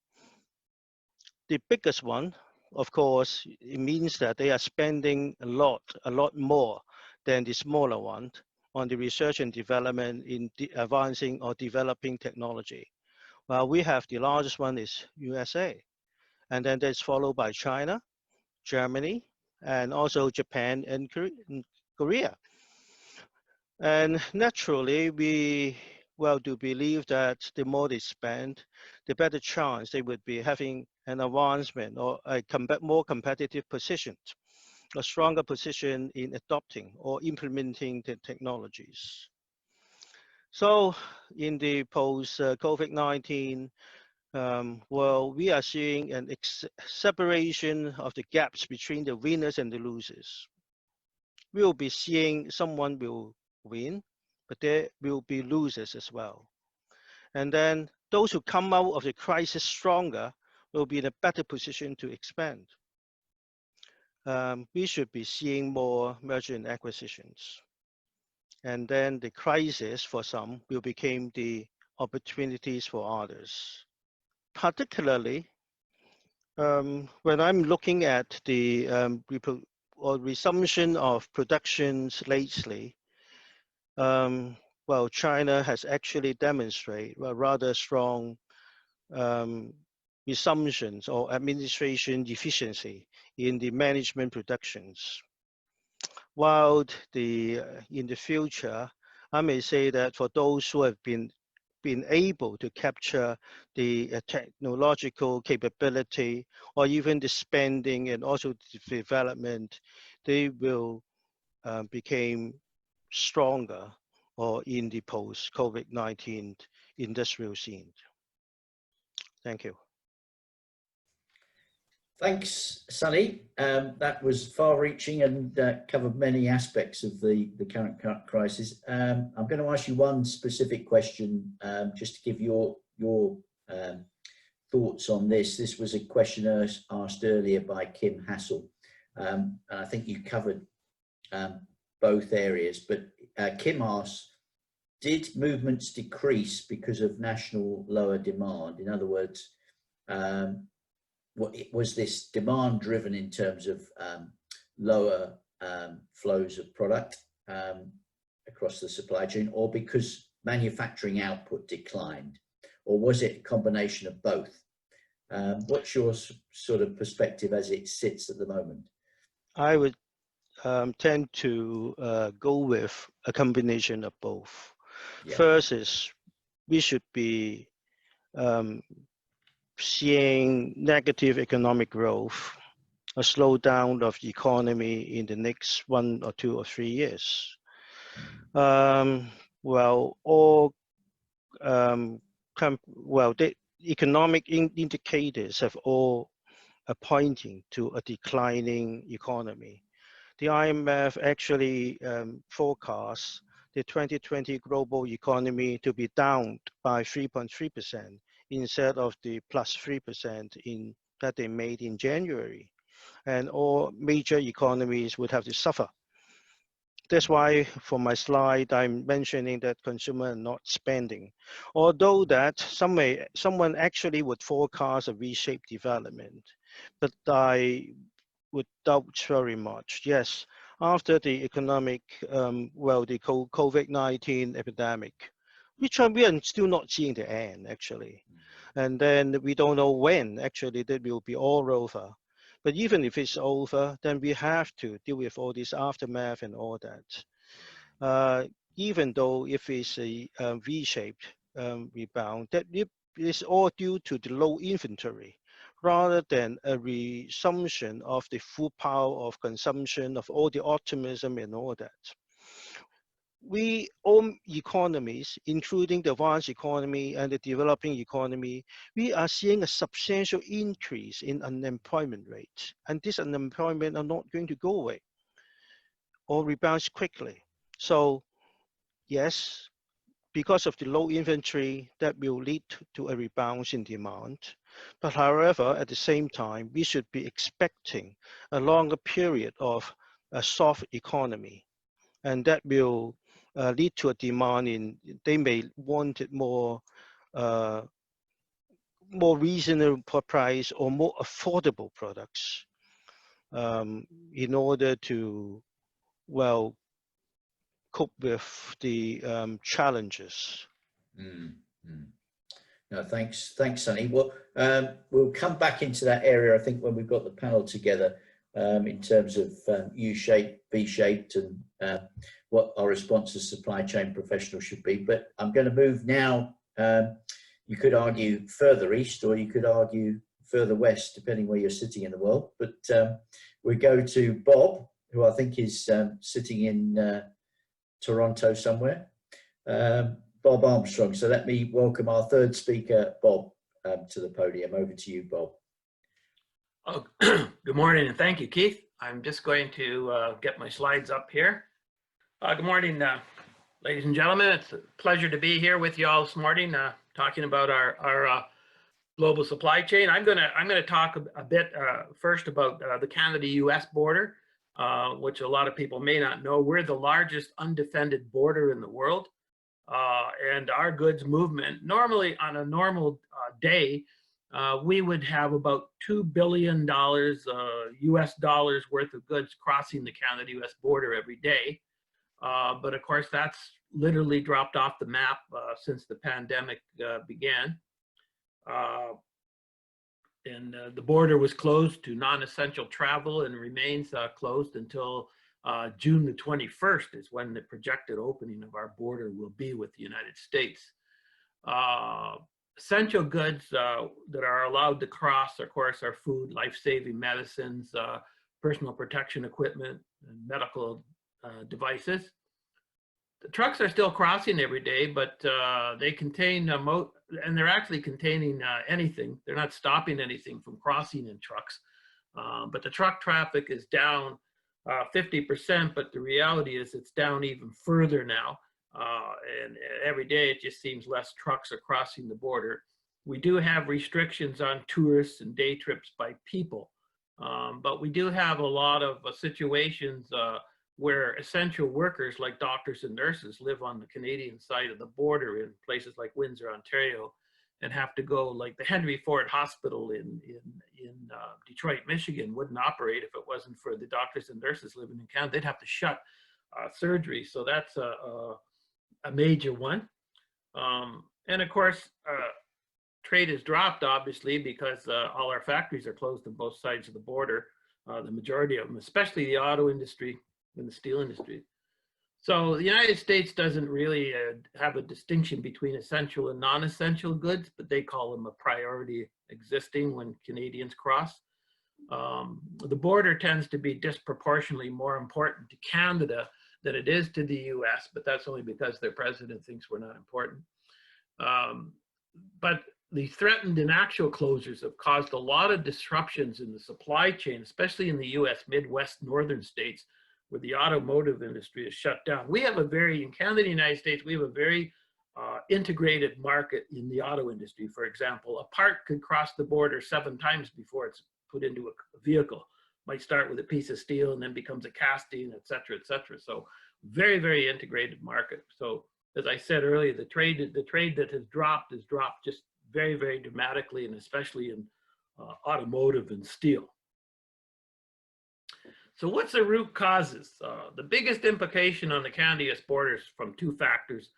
The biggest one, of course, it means that they are spending a lot more than the smaller one on the research and development in advancing or developing technology. Well, we have the largest one is USA, and then that's followed by China, Germany, and also Japan and Korea. And naturally, we do believe that the more they spend, the better chance they would be having an advancement or a more competitive position, a stronger position in adopting or implementing the technologies. So in the post-COVID-19 world, we are seeing an separation of the gaps between the winners and the losers. We will be seeing someone will win, but there will be losers as well. And then those who come out of the crisis stronger will be in a better position to expand. We should be seeing more merger and acquisitions. and then the crisis for some will become the opportunities for others. Particularly, when I'm looking at the resumption of productions lately, well, China has actually demonstrated a rather strong resumptions or administration efficiency in the management productions. While in the future, I may say that for those who have been able to capture the technological capability or even the spending and also the development, they will become stronger or in the post-COVID-19 industrial scene. Thank you. Thanks, Sunny. That was far-reaching and covered many aspects of the current crisis. I'm going to ask you one specific question, just to give your thoughts on this. This was a question asked earlier by Kim Hassel, and I think you covered both areas. But Kim asks, did movements decrease because of national lower demand? In other words, was this demand driven in terms of lower flows of product across the supply chain, or because manufacturing output declined, or was it a combination of both? What's your sort of perspective as it sits at the moment? I would tend to go with a combination of both. Yeah. First is we should be seeing negative economic growth, a slowdown of the economy in the next 1 or 2 or 3 years. Well, the economic indicators have all pointing to a declining economy. The IMF actually forecasts the 2020 global economy to be down by 3.3% instead of the plus 3% that they made in January. And all major economies would have to suffer. That's why for my slide, I'm mentioning that consumers are not spending. Although that someone actually would forecast a V-shaped development, but I would doubt very much. Yes, after the economic, the COVID-19 epidemic, which we are still not seeing the end actually. And then we don't know when actually that will be all over. But even if it's over, then we have to deal with all this aftermath and all that. Even though if it's a V-shaped rebound, that is all due to the low inventory, rather than a resumption of the full power of consumption of all the optimism and all that. We own economies, including the advanced economy and the developing economy, we are seeing a substantial increase in unemployment rates. And this unemployment are not going to go away or rebound quickly. So yes, because of the low inventory, that will lead to a rebound in demand. But however, at the same time, we should be expecting a longer period of a soft economy. And that will lead to a demand they may want it more reasonable price or more affordable products in order to, well, cope with the challenges. No, thanks, Sunny. Well, we'll come back into that area, I think, when we've got the panel together, in terms of U-shaped, V-shaped, and what our response as supply chain professionals should be. But I'm going to move now. You could argue further east, or you could argue further west, depending where you're sitting in the world. But we go to Bob, who I think is sitting in Toronto somewhere. Bob Armstrong. So let me welcome our third speaker, Bob, to the podium. Over to you, Bob. Oh, good morning, and thank you, Keith. I'm just going to get my slides up here. Good morning, ladies and gentlemen. It's a pleasure to be here with you all this morning, talking about our global supply chain. I'm gonna talk a bit first about the Canada-U.S. border. which a lot of people may not know. We're the largest undefended border in the world. And our goods movement, normally on a normal day, we would have about $2 billion US dollars worth of goods crossing the Canada-US border every day. But of course, that's literally dropped off the map since the pandemic began. And the border was closed to non-essential travel and remains closed until June the 21st is when the projected opening of our border will be with the United States. Essential goods that are allowed to cross, of course, are food, life-saving medicines, personal protection equipment, and medical devices. The trucks are still crossing every day, but they contain, and they're actually containing anything. They're not stopping anything from crossing in trucks. But the truck traffic is down 50%, but the reality is it's down even further now. And every day it just seems less trucks are crossing the border. We do have restrictions on tourists and day trips by people, but we do have a lot of situations where essential workers like doctors and nurses live on the Canadian side of the border in places like Windsor, Ontario, and have to go, like the Henry Ford Hospital in Detroit, Michigan wouldn't operate if it wasn't for the doctors and nurses living in Canada. They'd have to shut surgery. So that's a major one. And of course, trade has dropped, obviously, because all our factories are closed on both sides of the border, the majority of them, especially the auto industry and the steel industry. So the United States doesn't really have a distinction between essential and non-essential goods, but they call them a priority existing when Canadians cross. The border tends to be disproportionately more important to Canada than it is to the US, but that's only because their president thinks we're not important. But the threatened and actual closures have caused a lot of disruptions in the supply chain, especially in the US Midwest northern states, where the automotive industry is shut down. We have in Canada and the United States, we have a very integrated market in the auto industry. For example, a part could cross the border 7 times before it's put into a vehicle. Might start with a piece of steel and then becomes a casting, et cetera, et cetera. So very, very integrated market. So as I said earlier, the trade that has dropped just very, very dramatically, and especially in automotive and steel. So what's the root causes? The biggest implication on the Canada-US border is from 2 factors.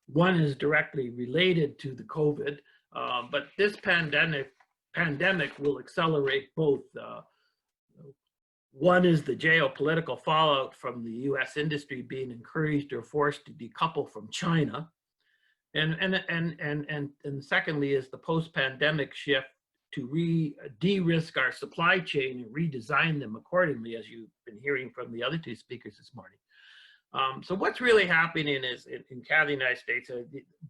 One is directly related to the COVID, but this pandemic will accelerate both. One is the geopolitical fallout from the US industry being encouraged or forced to decouple from China. And secondly is the post-pandemic shift to de-risk our supply chain and redesign them accordingly, as you've been hearing from the other 2 speakers this morning. So what's really happening is in Canada, the United States,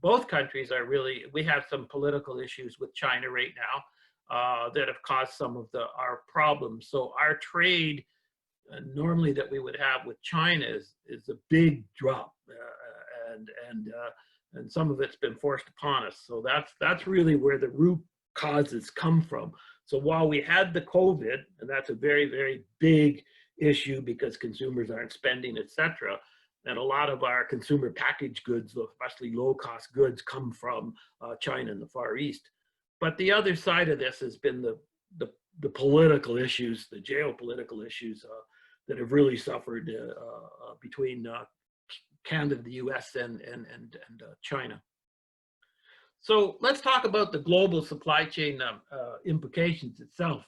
both countries are really, we have some political issues with China right now that have caused some of our problems. So our trade normally that we would have with China is a big drop, and some of it's been forced upon us. So that's really where the root causes come from. So while we had the COVID, and that's a very, very big issue because consumers aren't spending, et cetera, and a lot of our consumer packaged goods, especially low-cost goods, come from China and the Far East. But the other side of this has been the political issues, the geopolitical issues that have really suffered between Canada, the US, and China. So let's talk about the global supply chain implications itself.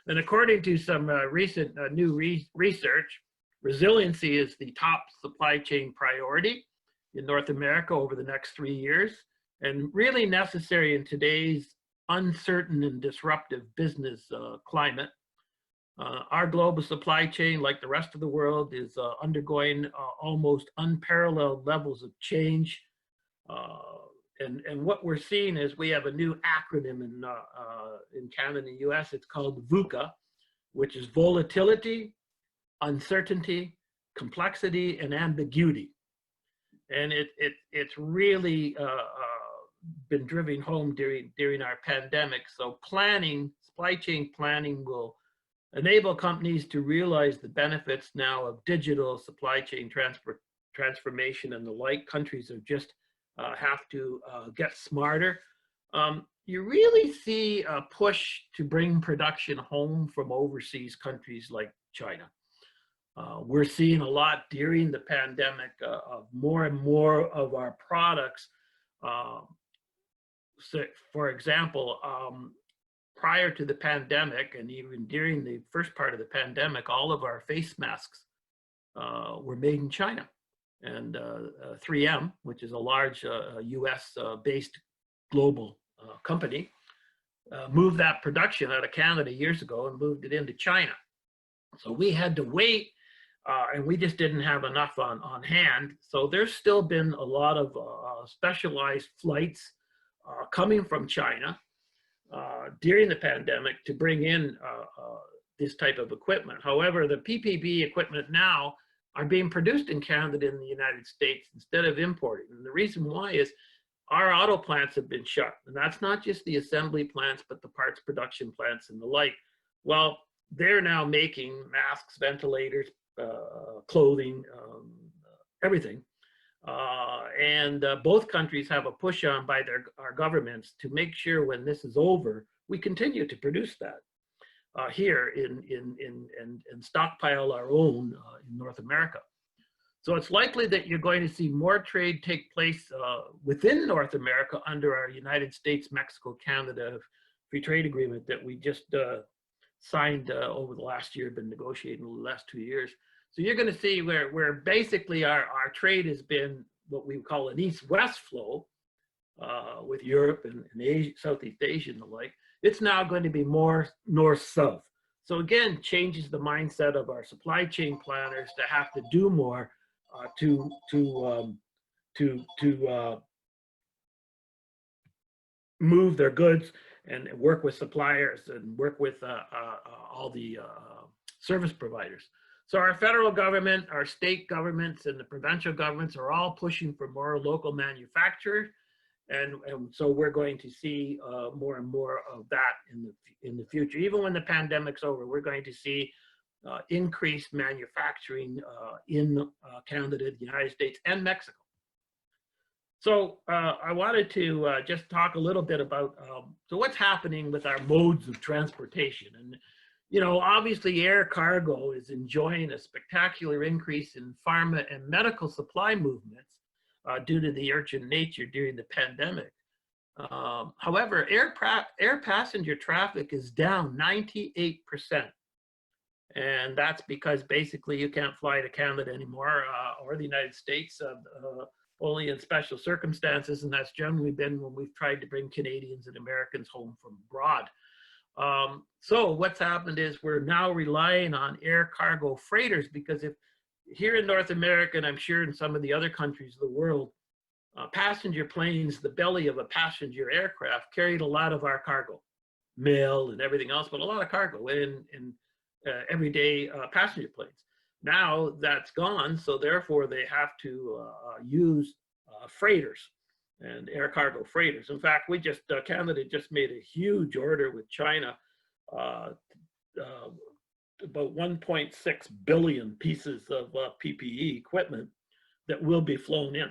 And according to some recent new research, resiliency is the top supply chain priority in North America over the next 3 years, and really necessary in today's uncertain and disruptive business climate. Our global supply chain, like the rest of the world, is undergoing almost unparalleled levels of change. And what we're seeing is we have a new acronym in Canada and the US. It's called VUCA, which is volatility, uncertainty, complexity, and ambiguity. And it's really been driven home during our pandemic. So planning, supply chain planning will enable companies to realize the benefits now of digital supply chain transformation and the like. Countries are just have to get smarter. You really see a push to bring production home from overseas countries like China. We're seeing a lot during the pandemic of more and more of our products. So for example, prior to the pandemic and even during the first part of the pandemic, all of our face masks were made in China. And 3M, which is a large US based global company, moved that production out of Canada years ago and moved it into China. So we had to wait and we just didn't have enough on hand. So there's still been a lot of specialized flights coming from China during the pandemic to bring in this type of equipment. However, the PPE equipment now are being produced in Canada and the United States instead of importing. And the reason why is our auto plants have been shut. And that's not just the assembly plants, but the parts production plants and the like. Well, they're now making masks, ventilators, clothing, everything. And both countries have a push on by our governments to make sure when this is over, we continue to produce that here and stockpile our own in North America. So it's likely that you're going to see more trade take place within North America under our United States, Mexico, Canada free trade agreement that we just signed over the last year, been negotiating over the last 2 years. So you're going to see where basically our trade has been what we call an east-west flow with Europe and Asia, Southeast Asia and the like. It's now going to be more north-south. So again, changes the mindset of our supply chain planners to have to do more to move their goods and work with suppliers and work with all the service providers. So our federal government, our state governments, and the provincial governments are all pushing for more local manufacturers. And so we're going to see more and more of that in the future. Even when the pandemic's over, we're going to see increased manufacturing in Canada, the United States, and Mexico. So I wanted to just talk a little bit about so what's happening with our modes of transportation. And you know, obviously air cargo is enjoying a spectacular increase in pharma and medical supply movements due to the urgent nature during the pandemic. However, air passenger traffic is down 98%. And that's because basically you can't fly to Canada anymore or the United States only in special circumstances. And that's generally been when we've tried to bring Canadians and Americans home from abroad. So what's happened is we're now relying on air cargo freighters because if here in North America, and I'm sure in some of the other countries of the world, passenger planes, the belly of a passenger aircraft carried a lot of our cargo, mail and everything else, but a lot of cargo in everyday passenger planes. Now that's gone, so therefore they have to use freighters and air cargo freighters. In fact, we just, Canada just made a huge order with China, about 1.6 billion pieces of PPE equipment that will be flown in.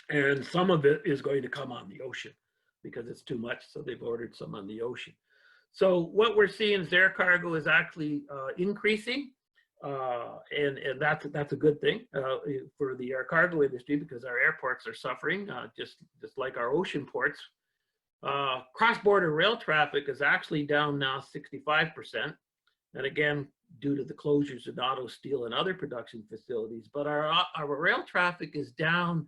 And some of it is going to come on the ocean because it's too much, so they've ordered some on the ocean. So what we're seeing is air cargo is actually increasing, and that's a good thing for the air cargo industry because our airports are suffering, just like our ocean ports. Cross-border rail traffic is actually down now 65%, and again, due to the closures of auto, steel, and other production facilities. But our rail traffic is down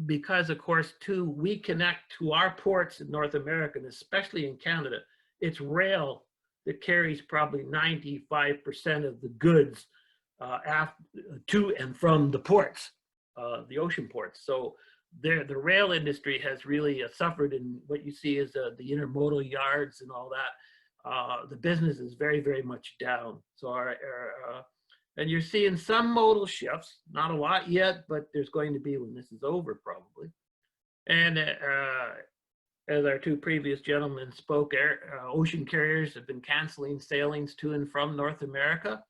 because, of course, we connect to our ports in North America, and especially in Canada, it's rail that carries probably 95% of the goods to and from the ports, the ocean ports. So the rail industry has really suffered, and what you see is the intermodal yards and all that. The business is very, very much down. So and you're seeing some modal shifts, not a lot yet, but there's going to be when this is over probably. And as our two previous gentlemen spoke, ocean carriers have been canceling sailings to and from North America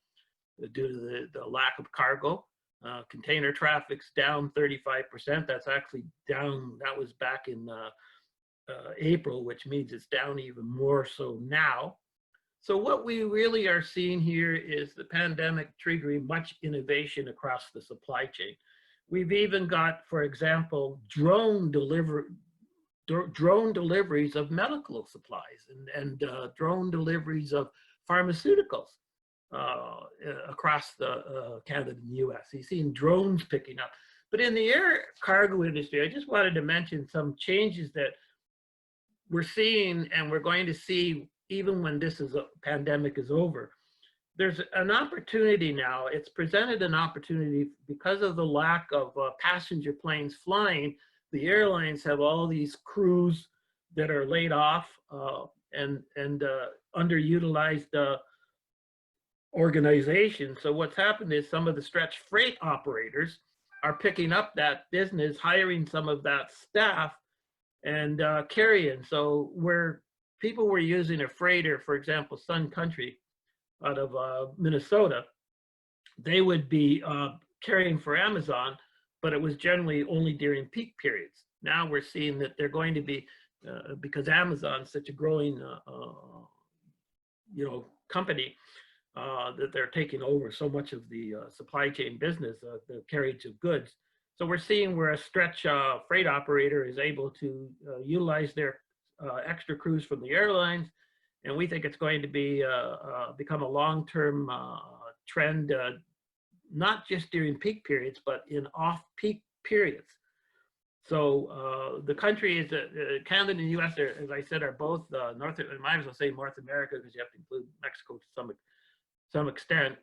due to the lack of cargo. Container traffic's down 35%. That's actually down, that was back in April, which means it's down even more so now. So what we really are seeing here is the pandemic triggering much innovation across the supply chain. We've even got, for example, drone deliveries of medical supplies and drone deliveries of pharmaceuticals across the Canada and the US. You've seen drones picking up. But in the air cargo industry, I just wanted to mention some changes that we're seeing and we're going to see even when this pandemic is over. There's an opportunity now. It's presented an opportunity because of the lack of passenger planes flying. The airlines have all these crews that are laid off and underutilized organizations. So what's happened is some of the stretch freight operators are picking up that business, hiring some of that staff and carrying. So where people were using a freighter, for example, Sun Country out of Minnesota, they would be carrying for Amazon, but it was generally only during peak periods. Now we're seeing that they're going to be, because Amazon is such a growing company, that they're taking over so much of the supply chain business, the carriage of goods. So we're seeing where a stretch freight operator is able to utilize their extra crews from the airlines, and we think it's going to be become a long-term trend, not just during peak periods, but in off-peak periods. So the country is Canada and the U.S. are, as I said, are both I might as well say North America because you have to include Mexico to some extent.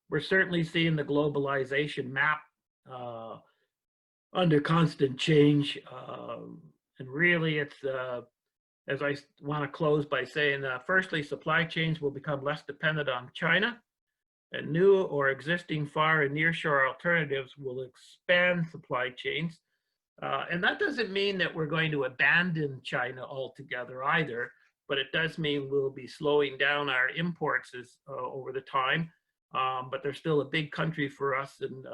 We're certainly seeing the globalization map under constant change, and really it's as I want to close by saying, firstly, supply chains will become less dependent on China, and new or existing far and nearshore alternatives will expand supply chains. And that doesn't mean that we're going to abandon China altogether either, but it does mean we'll be slowing down our imports over the time. But they're still a big country for us in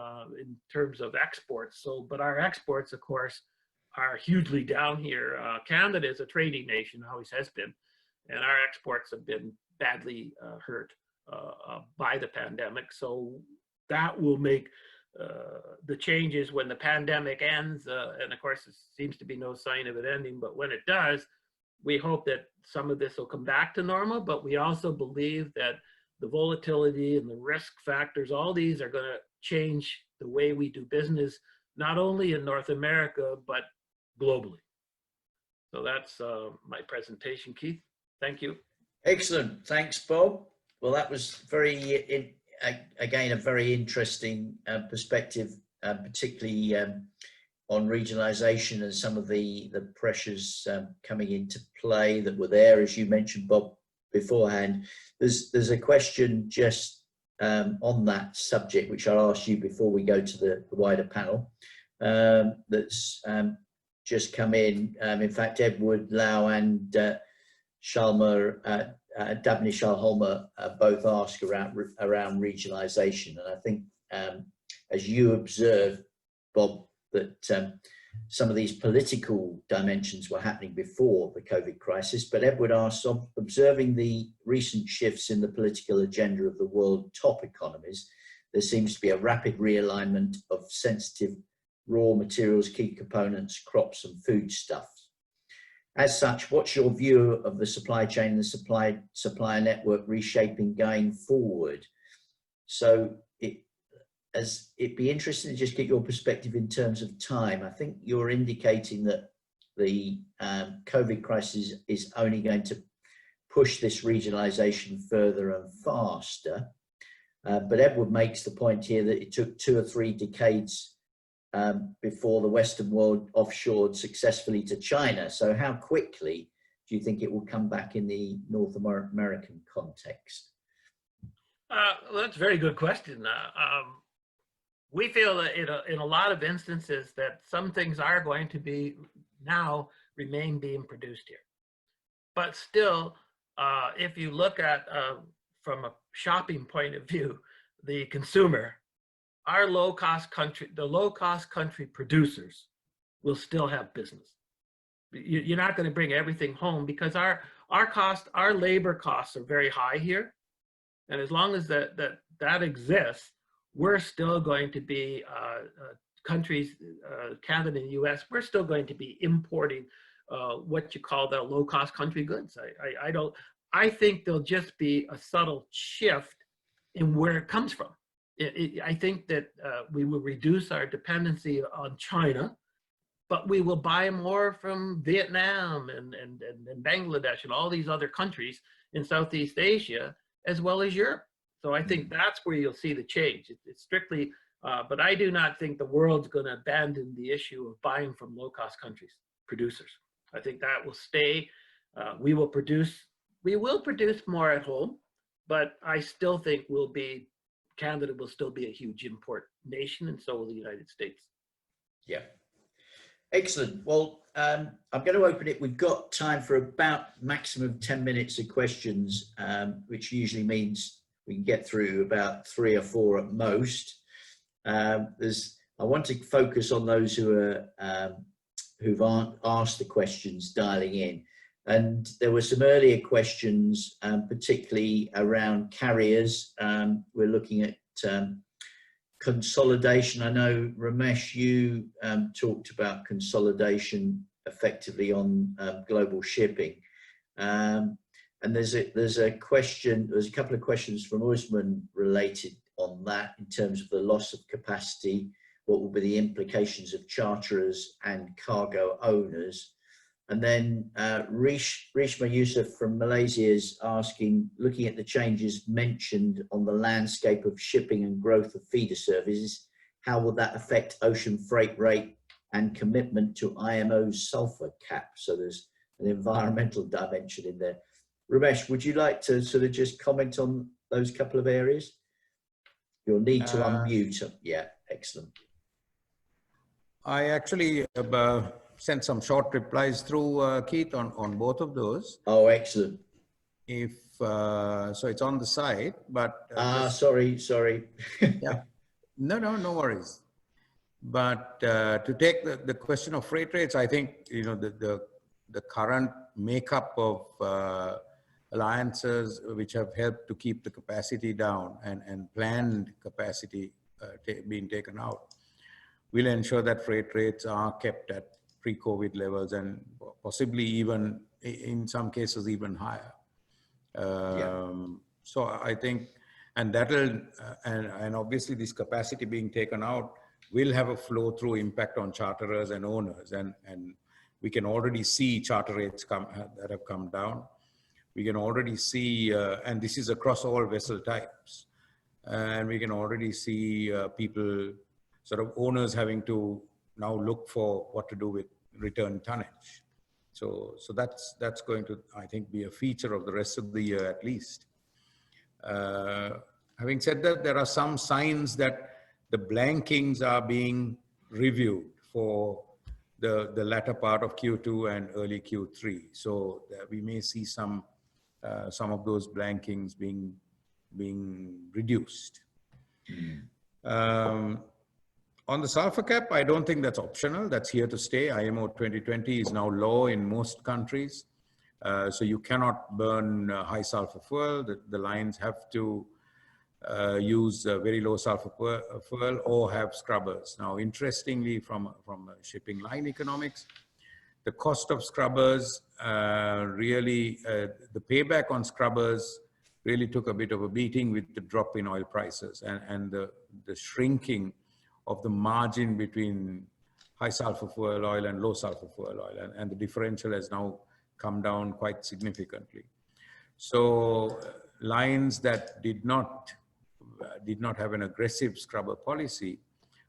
terms of exports. So, but our exports, of course, are hugely down here. Canada is a trading nation, always has been, and our exports have been badly hurt by the pandemic. So that will make the changes when the pandemic ends, and of course, there seems to be no sign of it ending, but when it does, we hope that some of this will come back to normal, but we also believe that the volatility and the risk factors, all these are going to change the way we do business, not only in North America, but globally. So that's my presentation, Keith. Thank you. Excellent. Thanks, Bob. Well, that was again, a very interesting perspective, particularly on regionalization and some of the pressures coming into play that were there, as you mentioned, Bob, beforehand. There's a question just on that subject, which I'll ask you before we go to the wider panel, that's just come in. In fact, Edward Lau and Dabney Shalholmer both ask around regionalization. And I think, as you observed, Bob, that some of these political dimensions were happening before the COVID crisis, but Edward asks, observing the recent shifts in the political agenda of the world top economies, there seems to be a rapid realignment of sensitive raw materials, key components, crops and foodstuffs. As such, what's your view of the supply chain and the supplier network reshaping going forward? So it'd be interesting to just get your perspective in terms of time. I think you're indicating that the COVID crisis is only going to push this regionalization further and faster. But Edward makes the point here that it took 2 or 3 decades before the Western world offshored successfully to China. So how quickly do you think it will come back in the North American context? Well, that's a very good question. We feel that in a lot of instances that some things are going to be now remain being produced here. But still, if you look at from a shopping point of view, the consumer, our low-cost country, the low-cost country producers will still have business. You're not going to bring everything home because our labor costs are very high here, and as long as that exists, we're still going to be countries, Canada and the U.S. We're still going to be importing what you call the low-cost country goods. I think there'll just be a subtle shift in where it comes from. I think that we will reduce our dependency on China, but we will buy more from Vietnam and Bangladesh and all these other countries in Southeast Asia, as well as Europe. So I think that's where you'll see the change. It's strictly, but I do not think the world's going to abandon the issue of buying from low-cost countries, producers. I think that will stay. We will produce more at home, but I still think Canada will still be a huge import nation, and so will the United States. Yeah. Excellent. Well, I'm going to open it. We've got time for about maximum 10 minutes of questions, which usually means we can get through about 3 or 4 at most. I want to focus on those who've asked the questions dialing in. And there were some earlier questions, particularly around carriers. We're looking at consolidation. I know, Romesh, you talked about consolidation effectively on global shipping. And there's a couple of questions from Usman related on that in terms of the loss of capacity. What will be the implications of charterers and cargo owners? And then Rishma Yusuf from Malaysia is asking, looking at the changes mentioned on the landscape of shipping and growth of feeder services, how will that affect ocean freight rate and commitment to IMO's sulfur cap? So there's an environmental dimension in there. Romesh, would you like to sort of just comment on those couple of areas? You'll need to unmute. Yeah, excellent. I actually sent some short replies through Keith on both of those. Oh, excellent. So it's on the site, but sorry. Yeah, no worries. But to take the question of freight rates, I think the current makeup of alliances which have helped to keep the capacity down and planned capacity being taken out will ensure that freight rates are kept at pre-COVID levels and possibly even in some cases even higher. So I think, and that'll, and obviously this capacity being taken out will have a flow through impact on charterers and owners. And we can already see charter rates that have come down. We can already see, and this is across all vessel types. And we can already see people, sort of owners having to now look for what to do with return tonnage. So that's going to, I think, be a feature of the rest of the year at least. Having said that, there are some signs that the blankings are being reviewed for the latter part of Q2 and early Q3. So we may see some of those blankings being reduced. On the sulfur cap, I don't think that's optional. That's here to stay. IMO 2020 is now law in most countries. So you cannot burn high sulfur fuel. The lines have to use very low sulfur fuel or have scrubbers. Now, interestingly, from shipping line economics, the cost of scrubbers really, the payback on scrubbers really took a bit of a beating with the drop in oil prices and the shrinking of the margin between high sulfur fuel oil and low sulfur fuel oil. And the differential has now come down quite significantly. So lines that did not have an aggressive scrubber policy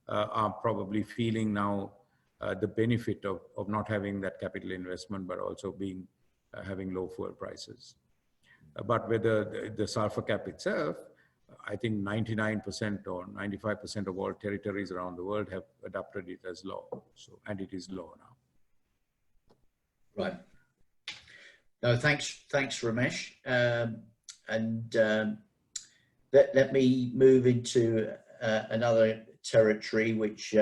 are probably feeling now the benefit of not having that capital investment, but also having low fuel prices. But whether the sulfur cap itself, I think 99% or 95% of all territories around the world have adopted it as law. So, and it is law now. Right. No, thanks, Ramesh. Let me move into another territory, which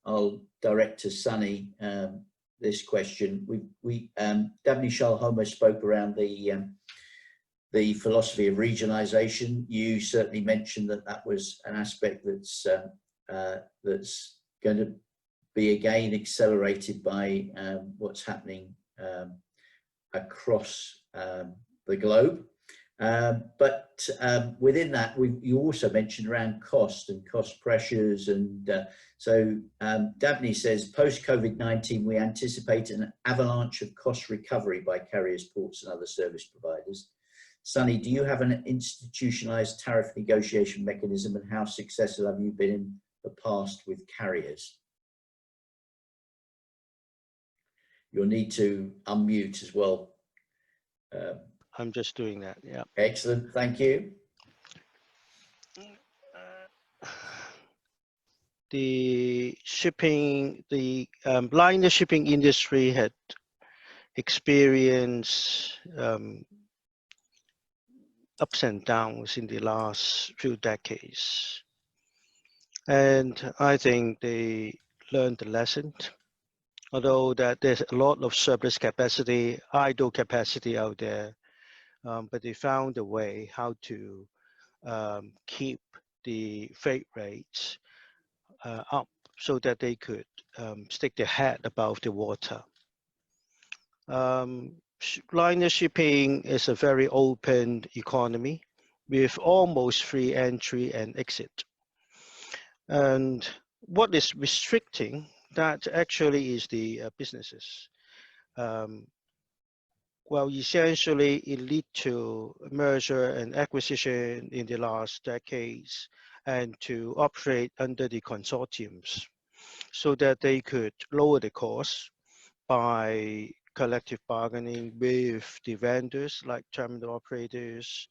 I'll direct to Sunny. This question, Davni Shalhomer spoke around the philosophy of regionalization. You certainly mentioned that was an aspect that's going to be again accelerated by what's happening across the globe. But within that, you also mentioned around cost and cost pressures. And so Davni says, post-COVID-19, we anticipate an avalanche of cost recovery by carriers, ports and other service providers. Sunny, do you have an institutionalized tariff negotiation mechanism, and how successful have you been in the past with carriers? You'll need to unmute as well. I'm just doing that, yeah. Excellent, thank you. The liner shipping industry had experienced ups and downs in the last few decades. And I think they learned the lesson, although that there's a lot of surplus capacity, idle capacity out there, but they found a way how to keep the freight rates up so that they could stick their head above the water. Liner shipping is a very open economy with almost free entry and exit. And what is restricting that actually is the businesses. Well, essentially it led to merger and acquisition in the last decades and to operate under the consortiums so that they could lower the cost by collective bargaining with the vendors like terminal operators,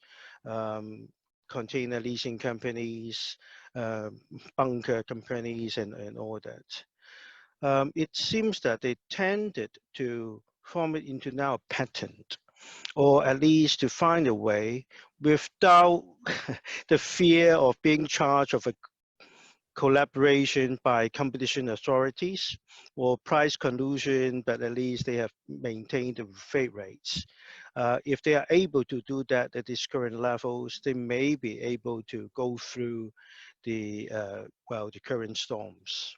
container leasing companies, bunker companies, and all that. It seems that they tended to form it into now a patent, or at least to find a way without the fear of being charged of a collaboration by competition authorities or price collusion, but at least they have maintained the freight rates. If they are able to do that at these current levels, they may be able to go through the current storms.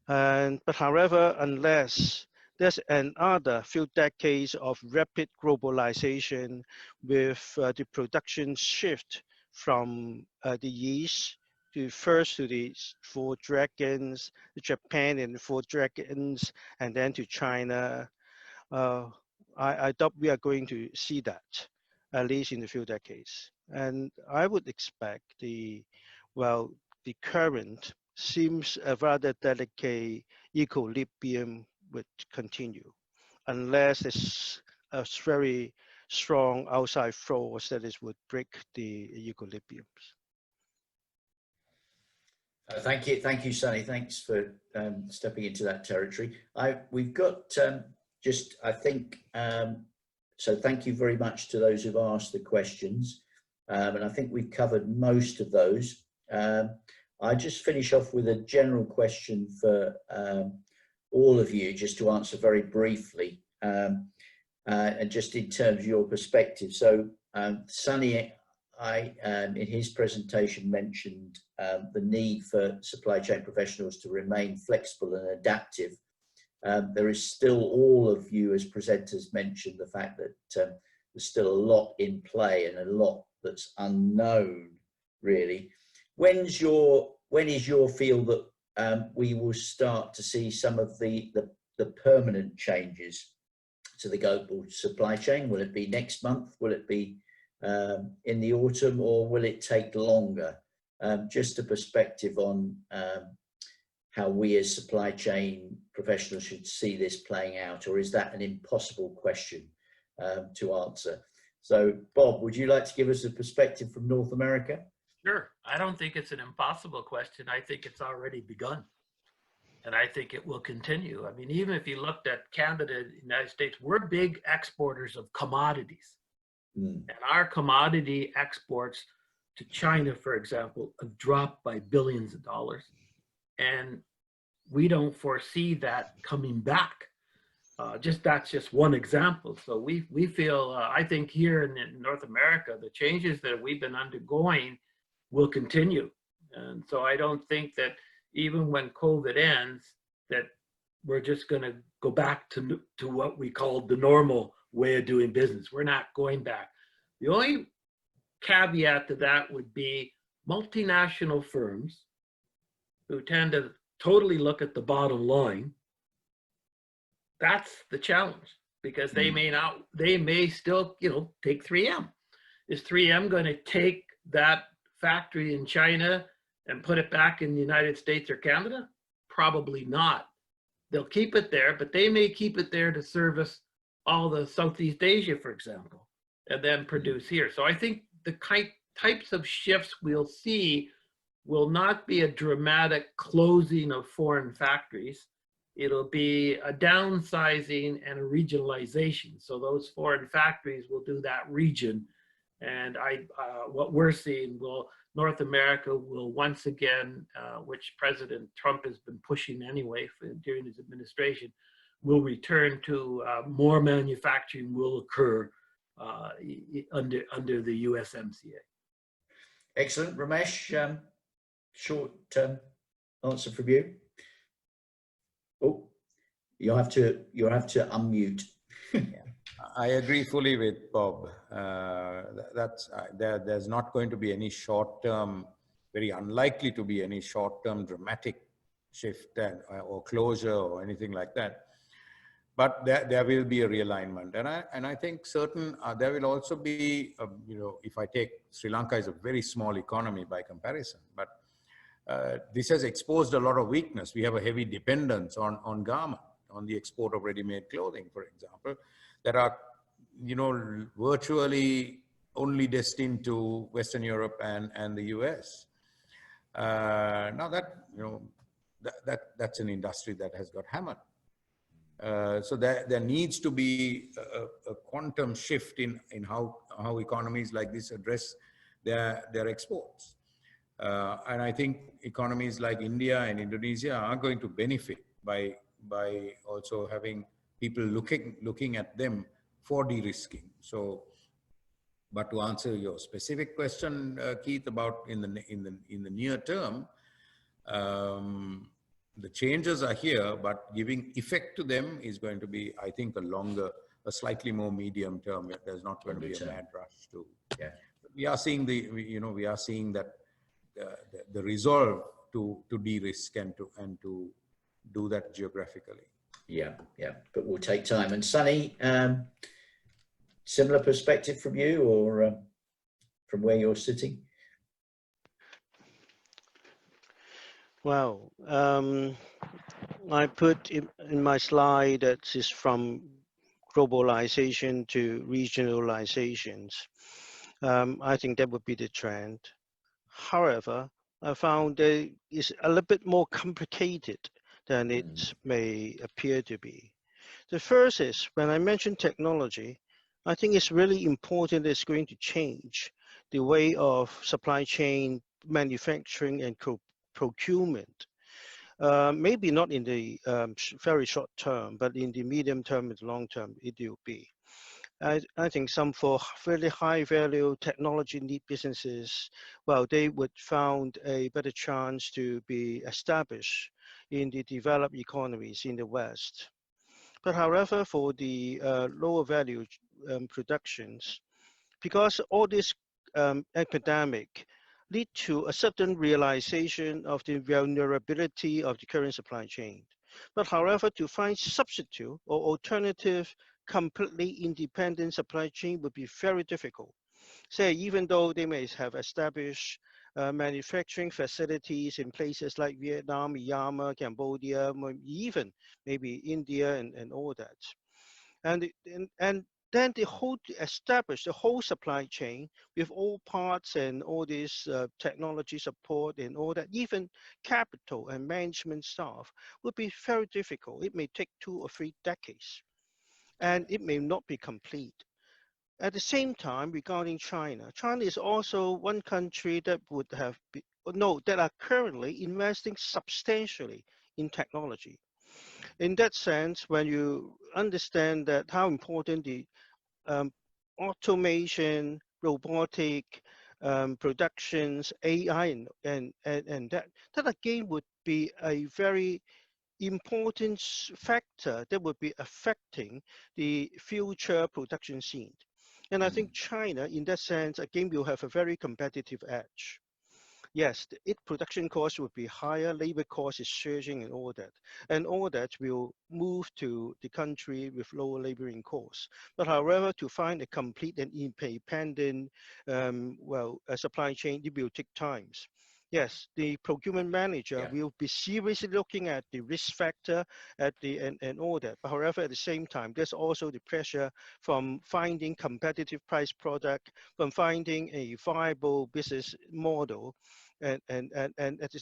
But however, unless there's another few decades of rapid globalization with the production shift from the East to the four dragons, Japan and the four dragons, and then to China. I doubt we are going to see that, at least in a few decades. And I would expect the current seems a rather delicate equilibrium would continue, unless it's a very strong outside force that would break the equilibriums. Thank you, Sunny. Thanks for stepping into that territory. We've got so thank you very much to those who've asked the questions. And I think we've covered most of those. I just finish off with a general question for all of you, just to answer very briefly, and just in terms of your perspective. So Sunny, in his presentation, mentioned the need for supply chain professionals to remain flexible and adaptive. There is still, all of you as presenters mentioned the fact that there's still a lot in play and a lot that's unknown, really. When is your feel that we will start to see some of the permanent changes to the global supply chain? Will it be next month? Will it be in the autumn, or will it take longer? Just a perspective on how we as supply chain professionals should see this playing out, or is that an impossible question to answer? So Bob, would you like to give us a perspective from North America? Sure. I don't think it's an impossible question. I think it's already begun. And I think it will continue. I mean, even if you looked at Canada, the United States, we're big exporters of commodities. Mm. And our commodity exports to China, for example, have dropped by billions of dollars. And we don't foresee that coming back. That's just one example. So we feel, I think here in North America, the changes that we've been undergoing will continue. And so I don't think that even when COVID ends, that we're just going to go back to what we called the normal way of doing business. We're not going back. The only caveat to that would be multinational firms who tend to totally look at the bottom line. That's the challenge, because they may still, take 3M. Is 3M going to take that factory in China and put it back in the United States or Canada? Probably not. They'll keep it there, but they may keep it there to service all the Southeast Asia, for example, and then produce here. So I think the types of shifts we'll see will not be a dramatic closing of foreign factories. It'll be a downsizing and a regionalization. So those foreign factories will do that region. And what we're seeing North America will once again, which President Trump has been pushing anyway during his administration, will return to more manufacturing will occur under the USMCA. Excellent. Romesh, short answer from you. Oh, you'll have to unmute. I agree fully with Bob. There's not going to be any short-term, very unlikely to be any short-term dramatic shift or closure or anything like that. But there will be a realignment, and I think there will also be, if I take Sri Lanka is a very small economy by comparison, but this has exposed a lot of weakness. We have a heavy dependence on garment, on the export of ready-made clothing, for example, that are, virtually only destined to Western Europe and the US. Now that's an industry that has got hammered. So there needs to be a quantum shift in how economies like this address their exports. And I think economies like India and Indonesia are going to benefit by also having people looking at them for de-risking. So, but to answer your specific question, Keith, about in the near term, the changes are here, but giving effect to them is going to be, I think, a slightly more medium term. There's not going to be a mad rush to. Yeah. We are seeing that the resolve to de-risk and to do that geographically. Yeah, but we'll take time. And Sunny, similar perspective from you, or from where you're sitting? Well, I put in my slide that is from globalization to regionalizations. I think that would be the trend. However, I found that it's a little bit more complicated than it may appear to be. The first is, when I mention technology, I think it's really important that it's going to change the way of supply chain, manufacturing, and procurement. Maybe not in the very short term, but in the medium term and long term, it will be. I think some for really high value technology need businesses, well, they would found a better chance to be established in the developed economies in the West. But however, for the lower value productions, because all this epidemic lead to a sudden realization of the vulnerability of the current supply chain. But however, to find substitute or alternative completely independent supply chain would be very difficult. Say, even though they may have established manufacturing facilities in places like Vietnam, Myanmar, Cambodia, even maybe India and all that. And then establish the whole supply chain with all parts and all this technology support and all that, even capital and management staff, will be very difficult. It may take 2 or 3 decades, and it may not be complete. At the same time, regarding China, China is also one country that would have that are currently investing substantially in technology. In that sense, when you understand that how important the um, automation, robotic productions, AI, and that again would be a very important factor that would be affecting the future production scene. And I think China, in that sense, again, will have a very competitive edge. Yes, its production cost would be higher, labor cost is surging and all that will move to the country with lower laboring costs. But however, to find a complete and independent supply chain, it will take times. Yes, the procurement manager will be seriously looking at the risk factor and all that. But however, at the same time, there's also the pressure from finding competitive price product, from finding a viable business model, and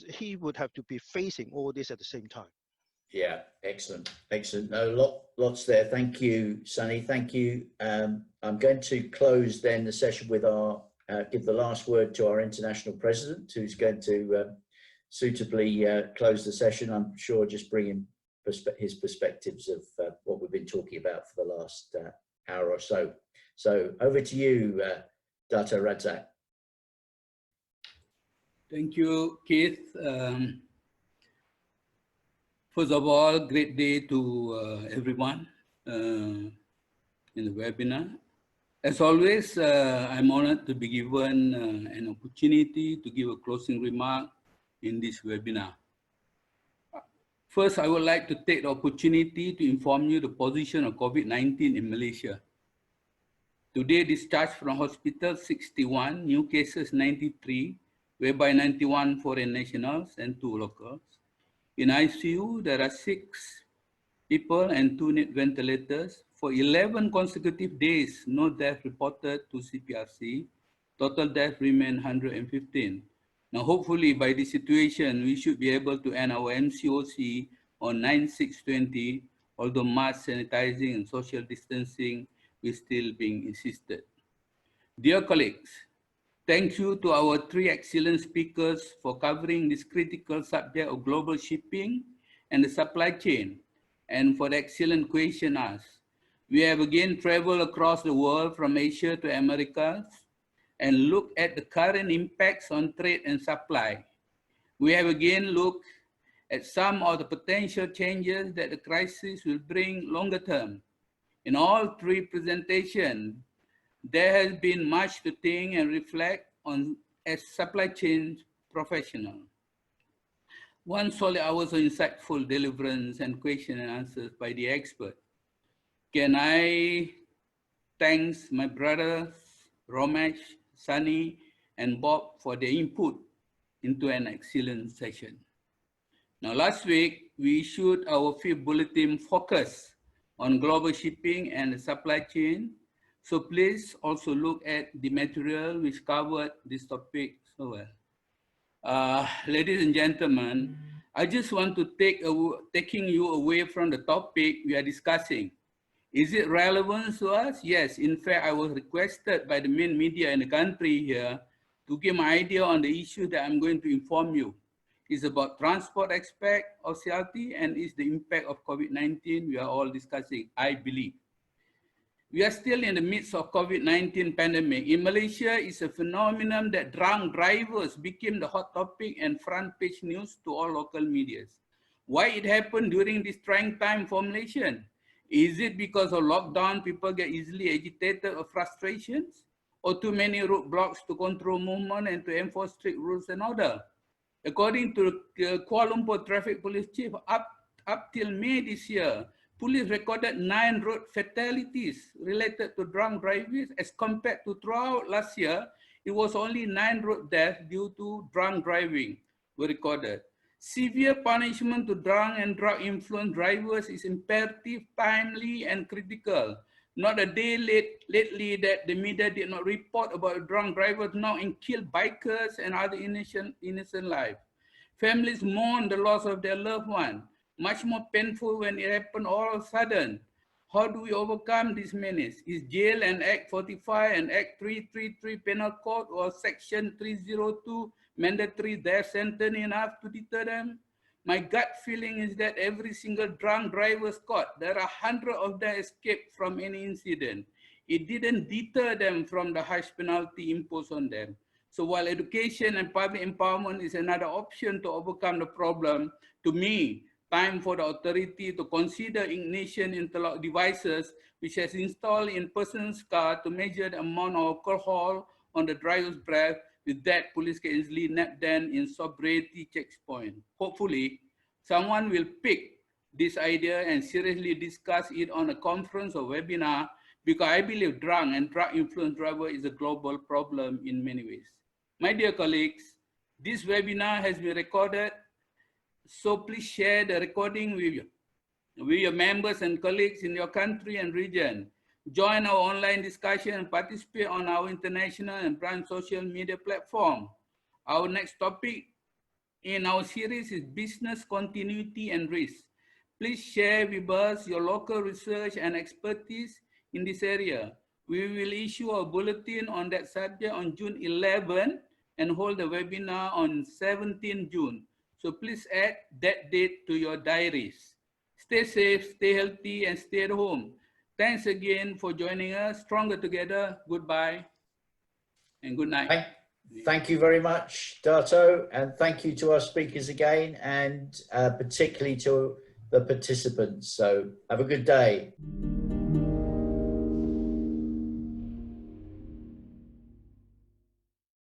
he would have to be facing all this at the same time. Yeah, excellent, excellent. No, lots there. Thank you, Sunny. Thank you. I'm going to close then the session with give the last word to our international president, who's going to suitably close the session. I'm sure just bringing his perspectives of what we've been talking about for the last hour or so. So over to you, Dr. Radzak. Thank you, Keith. First of all, great day to everyone in the webinar. As always, I'm honored to be given an opportunity to give a closing remark in this webinar. First, I would like to take the opportunity to inform you the position of COVID-19 in Malaysia. Today, discharged from hospital 61, new cases 93, whereby 91 foreign nationals and 2 locals. In ICU, there are 6 people and 2 need ventilators. For 11 consecutive days, no death reported to CPRC. Total death remain 115. Now, hopefully by this situation, we should be able to end our MCOC on 9/6/20, although mass sanitizing and social distancing is still being insisted. Dear colleagues, thank you to our 3 excellent speakers for covering this critical subject of global shipping and the supply chain, and for the excellent question asked. We have again traveled across the world from Asia to Americas and looked at the current impacts on trade and supply. We have again looked at some of the potential changes that the crisis will bring longer term. In all 3 presentations, there has been much to think and reflect on as supply chain professional. 1 solid hours of insightful deliverance and question and answers by the expert. Can I thank my brothers, Romesh, Sunny, and Bob for their input into an excellent session. Now, last week, we issued our 5th bulletin focus on global shipping and the supply chain. So please also look at the material which covered this topic so well. Ladies and gentlemen, I just want to taking you away from the topic we are discussing. Is it relevant to us? Yes, in fact, I was requested by the main media in the country here to give my idea on the issue that I'm going to inform you. It's about transport aspect of CILT and is the impact of COVID-19 we are all discussing, I believe. We are still in the midst of COVID-19 pandemic. In Malaysia, it's a phenomenon that drunk drivers became the hot topic and front page news to all local medias. Why it happened during this trying time for Malaysians? Is it because of lockdown, people get easily agitated or frustrations? Or too many roadblocks to control movement and to enforce strict rules and order? According to Kuala Lumpur Traffic Police Chief, up till May this year, police recorded 9 road fatalities related to drunk drivers as compared to throughout last year, it was only 9 road deaths due to drunk driving were recorded. Severe punishment to drunk and drug influenced drivers is imperative, timely, and critical. Not a day lately that the media did not report about drunk drivers now and killed bikers and other innocent lives. Families mourn the loss of their loved one. Much more painful when it happened all of a sudden. How do we overcome this menace? Is jail and Act 45 and Act 333 Penal Code or Section 302 mandatory death sentence enough to deter them? My gut feeling is that every single drunk driver caught, there are hundreds of them escaped from any incident. It didn't deter them from the harsh penalty imposed on them. So while education and public empowerment is another option to overcome the problem, to me, time for the authority to consider ignition interlock devices which has installed in person's car to measure the amount of alcohol on the driver's breath. With that, police can easily nab them in sobriety checkpoint. Hopefully, someone will pick this idea and seriously discuss it on a conference or webinar, because I believe drunk and drug-influenced driver is a global problem in many ways. My dear colleagues, this webinar has been recorded, so please share the recording with your members and colleagues in your country and region. Join our online discussion and participate on our international and brand social media platform. Our next topic in our series is business continuity and risk. Please share with us your local research and expertise in this area. We will issue a bulletin on that subject on June 11 and hold a webinar on 17 June. So please add that date to your diaries. Stay safe, stay healthy, and stay at home. Thanks again for joining us. Stronger together. Goodbye and good night. Thank you very much, Dato, and thank you to our speakers again, and particularly to the participants. So have a good day.